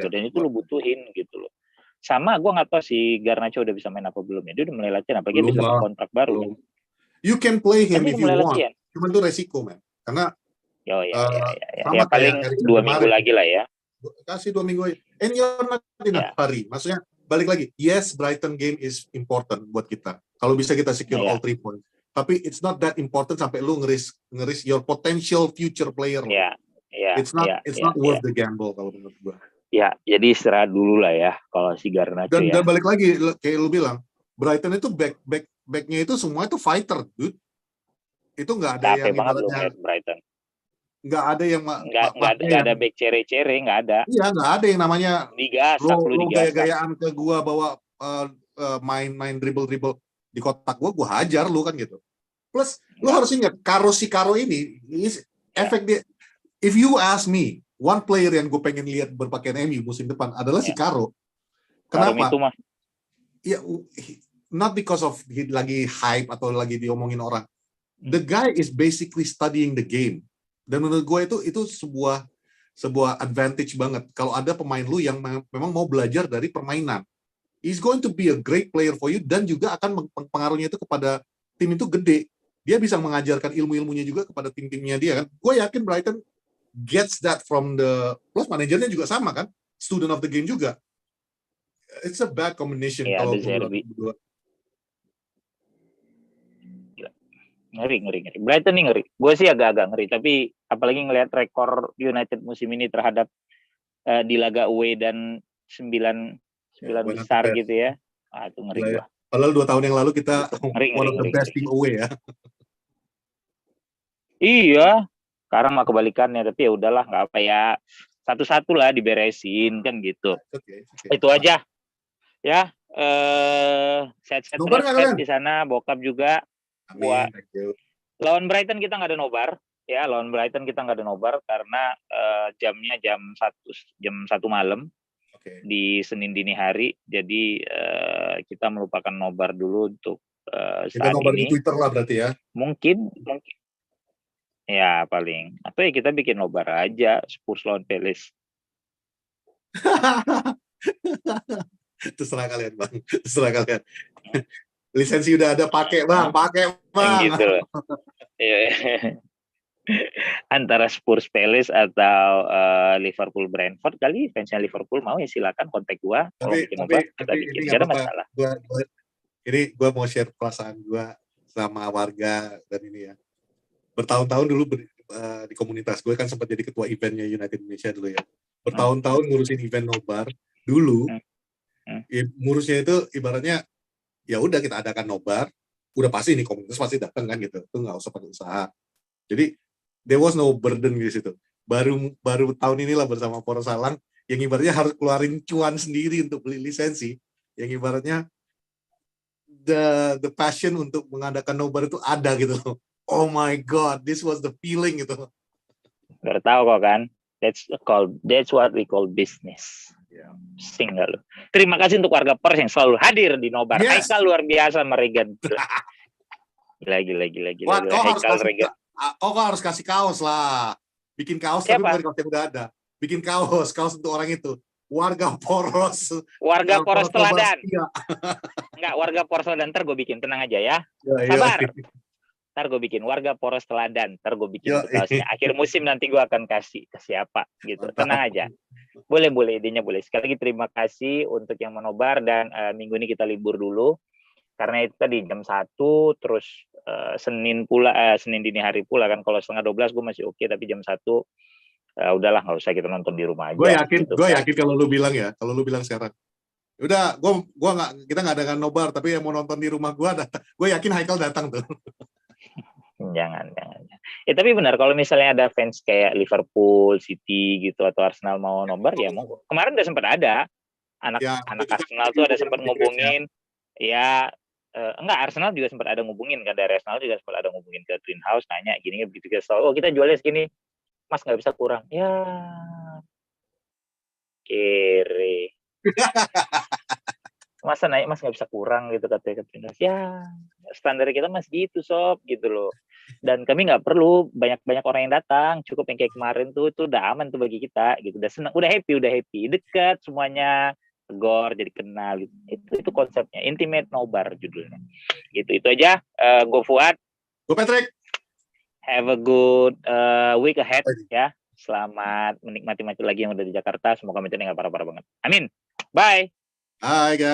Dan itu lu butuhin gitu loh. Sama gue nggak tahu si Garnacho udah bisa main apa belum ya. Dia udah mulai latihan apalagi dia bisa kontrak baru kan. You can play him if you want. Cuman itu resiko man. Karena ya paling 2 minggu lagi lah ya. Kasih 2 minggu aja. And you're not in a hurry. Maksudnya balik lagi. Yes, Brighton game is important buat kita. Kalau bisa kita secure all 3 points. Tapi it's not that important sampai lu ngeris your potential future player. It's not worth the gamble kalau menurut gua. Ya, jadi istirahat dulu lah ya kalau si Garnacho dan balik lagi kayak lu bilang, Brighton itu backnya itu semua itu fighter, dude. Itu nggak ada yang ibaratnya Brighton. Nggak ada yang nggak ada back cere-cere, nggak ada. Iya, nggak ada yang namanya digasak lu gaya-gayaan ke gua bawa main dribble di kotak gua hajar lu kan gitu. Plus lu harus ingat Karo ini efek dia. If you ask me, one player yang gue pengen lihat berpakaian MU musim depan adalah si Karo. Kenapa? Itu mah. Ya, not because of lagi hype atau lagi diomongin orang. The guy is basically studying the game. Dan menurut gue itu sebuah advantage banget. Kalau ada pemain lu yang memang mau belajar dari permainan, he's going to be a great player for you dan juga akan pengaruhnya itu kepada tim itu gede. Dia bisa mengajarkan ilmu-ilmunya juga kepada tim-timnya dia kan. Gue yakin Brighton gets that from the plus manajernya juga sama kan, student of the game juga. It's a bad combination kalau berdua. Ngeri. Brighton nih ngeri. Gue sih agak-agak ngeri, tapi apalagi ngelihat rekor United musim ini terhadap di laga away dan 9 besar gitu ya. Itu ngeri gua. Padahal 2 tahun yang lalu kita one of the best team away ya. Iya. Sekarang mah kebalikannya, tapi ya udahlah, nggak apa ya, satu-satu lah diberesin kan gitu. Okay. Itu aja ya. Sehat-sehat di sana, bokap juga. Amin. Lawan Brighton kita nggak ada nobar. Ya, lawan Brighton kita nggak ada nobar karena jamnya jam 1 malam. Oke. Di Senin dini hari. Jadi kita melupakan nobar dulu untuk Kita saat nobar ini. di Twitter lah berarti ya. Mungkin. Ya paling. Atau ya kita bikin nobar aja Spurs lawan Palace. Terserah kalian bang. Terserah kalian. Lisensi udah ada, pakai bang. Gitu. Antara Spurs Palace atau Liverpool Brentford kali, fansnya Liverpool mau ya silakan kontak gua. Kalau bikin nobar kita bikin, nggak ada masalah. Ini gue mau share perasaan gue sama warga dan ini ya. Bertahun-tahun dulu di komunitas gue kan sempat jadi ketua eventnya United Indonesia dulu ya. Bertahun-tahun ngurusin event nobar dulu. Ngurusnya itu ibaratnya ya udah kita adakan nobar, udah pasti nih komunitas pasti datang kan gitu. Itu nggak usah pakai usaha. Jadi there was no burden di situ. Baru tahun inilah bersama Poros Salang yang ibaratnya harus keluarin cuan sendiri untuk beli lisensi. Yang ibaratnya the passion untuk mengadakan nobar itu ada gitu. Oh my god, this was the feeling gitu. Gak tahu kok kan. That's what we call business. Yeah. Sing gak lu. Terima kasih untuk warga Pers yang selalu hadir di nobar. Yes. Haikal luar biasa Regan. Gila. Kau harus kasih kaos lah. Bikin kaos. Siapa? Tapi bukan kaos yang udah ada. Bikin kaos untuk orang itu. Warga Poros. Warga Poros Teladan. Enggak, warga Poros Teladan. Ntar gue bikin, tenang aja ya. Sabar. Ntar gue bikin warga Poros Teladan. Ntar gue bikin kaosnya. Akhir musim nanti gue akan kasih ke siapa gitu. Tenang aja. Boleh, idenya boleh. Sekali lagi terima kasih untuk yang menobar dan minggu ini kita libur dulu. Karena itu tadi jam 1, terus Senin dini hari pula kan. Kalau 11:30 gue masih oke, tapi jam 1 udahlah nggak usah kita nonton di rumah aja. Gue yakin kalau lu bilang sekarang. Udah, kita nggak ada nobar, tapi yang mau nonton di rumah gue yakin Haikal datang tuh. Jangan. Ya tapi benar kalau misalnya ada fans kayak Liverpool, City gitu atau Arsenal mau nobar ya mau. Kemarin udah sempat ada anak Arsenal tuh ada sempat ngubungin ya enggak, Arsenal juga sempat ada ngubungin kan, dari Arsenal juga sempat ada ngubungin ke Twin House nanya gini begitu kita jualnya segini, Mas nggak bisa kurang ya kere. Masa naik Mas nggak bisa kurang gitu katanya ke Twin House. Ya standar kita masih gitu sob gitu loh. Dan kami nggak perlu banyak orang yang datang, cukup yang kayak kemarin tuh itu udah aman tuh bagi kita gitu, udah senang, udah happy dekat semuanya, tegor jadi kenal gitu. Itu konsepnya, intimate nobar judulnya gitu. Itu aja. Gue Fuad, gue Patrick, have a good week ahead ya, selamat menikmati macet lagi yang udah di Jakarta, semoga macetnya nggak parah-parah banget, amin, bye. Hai guys.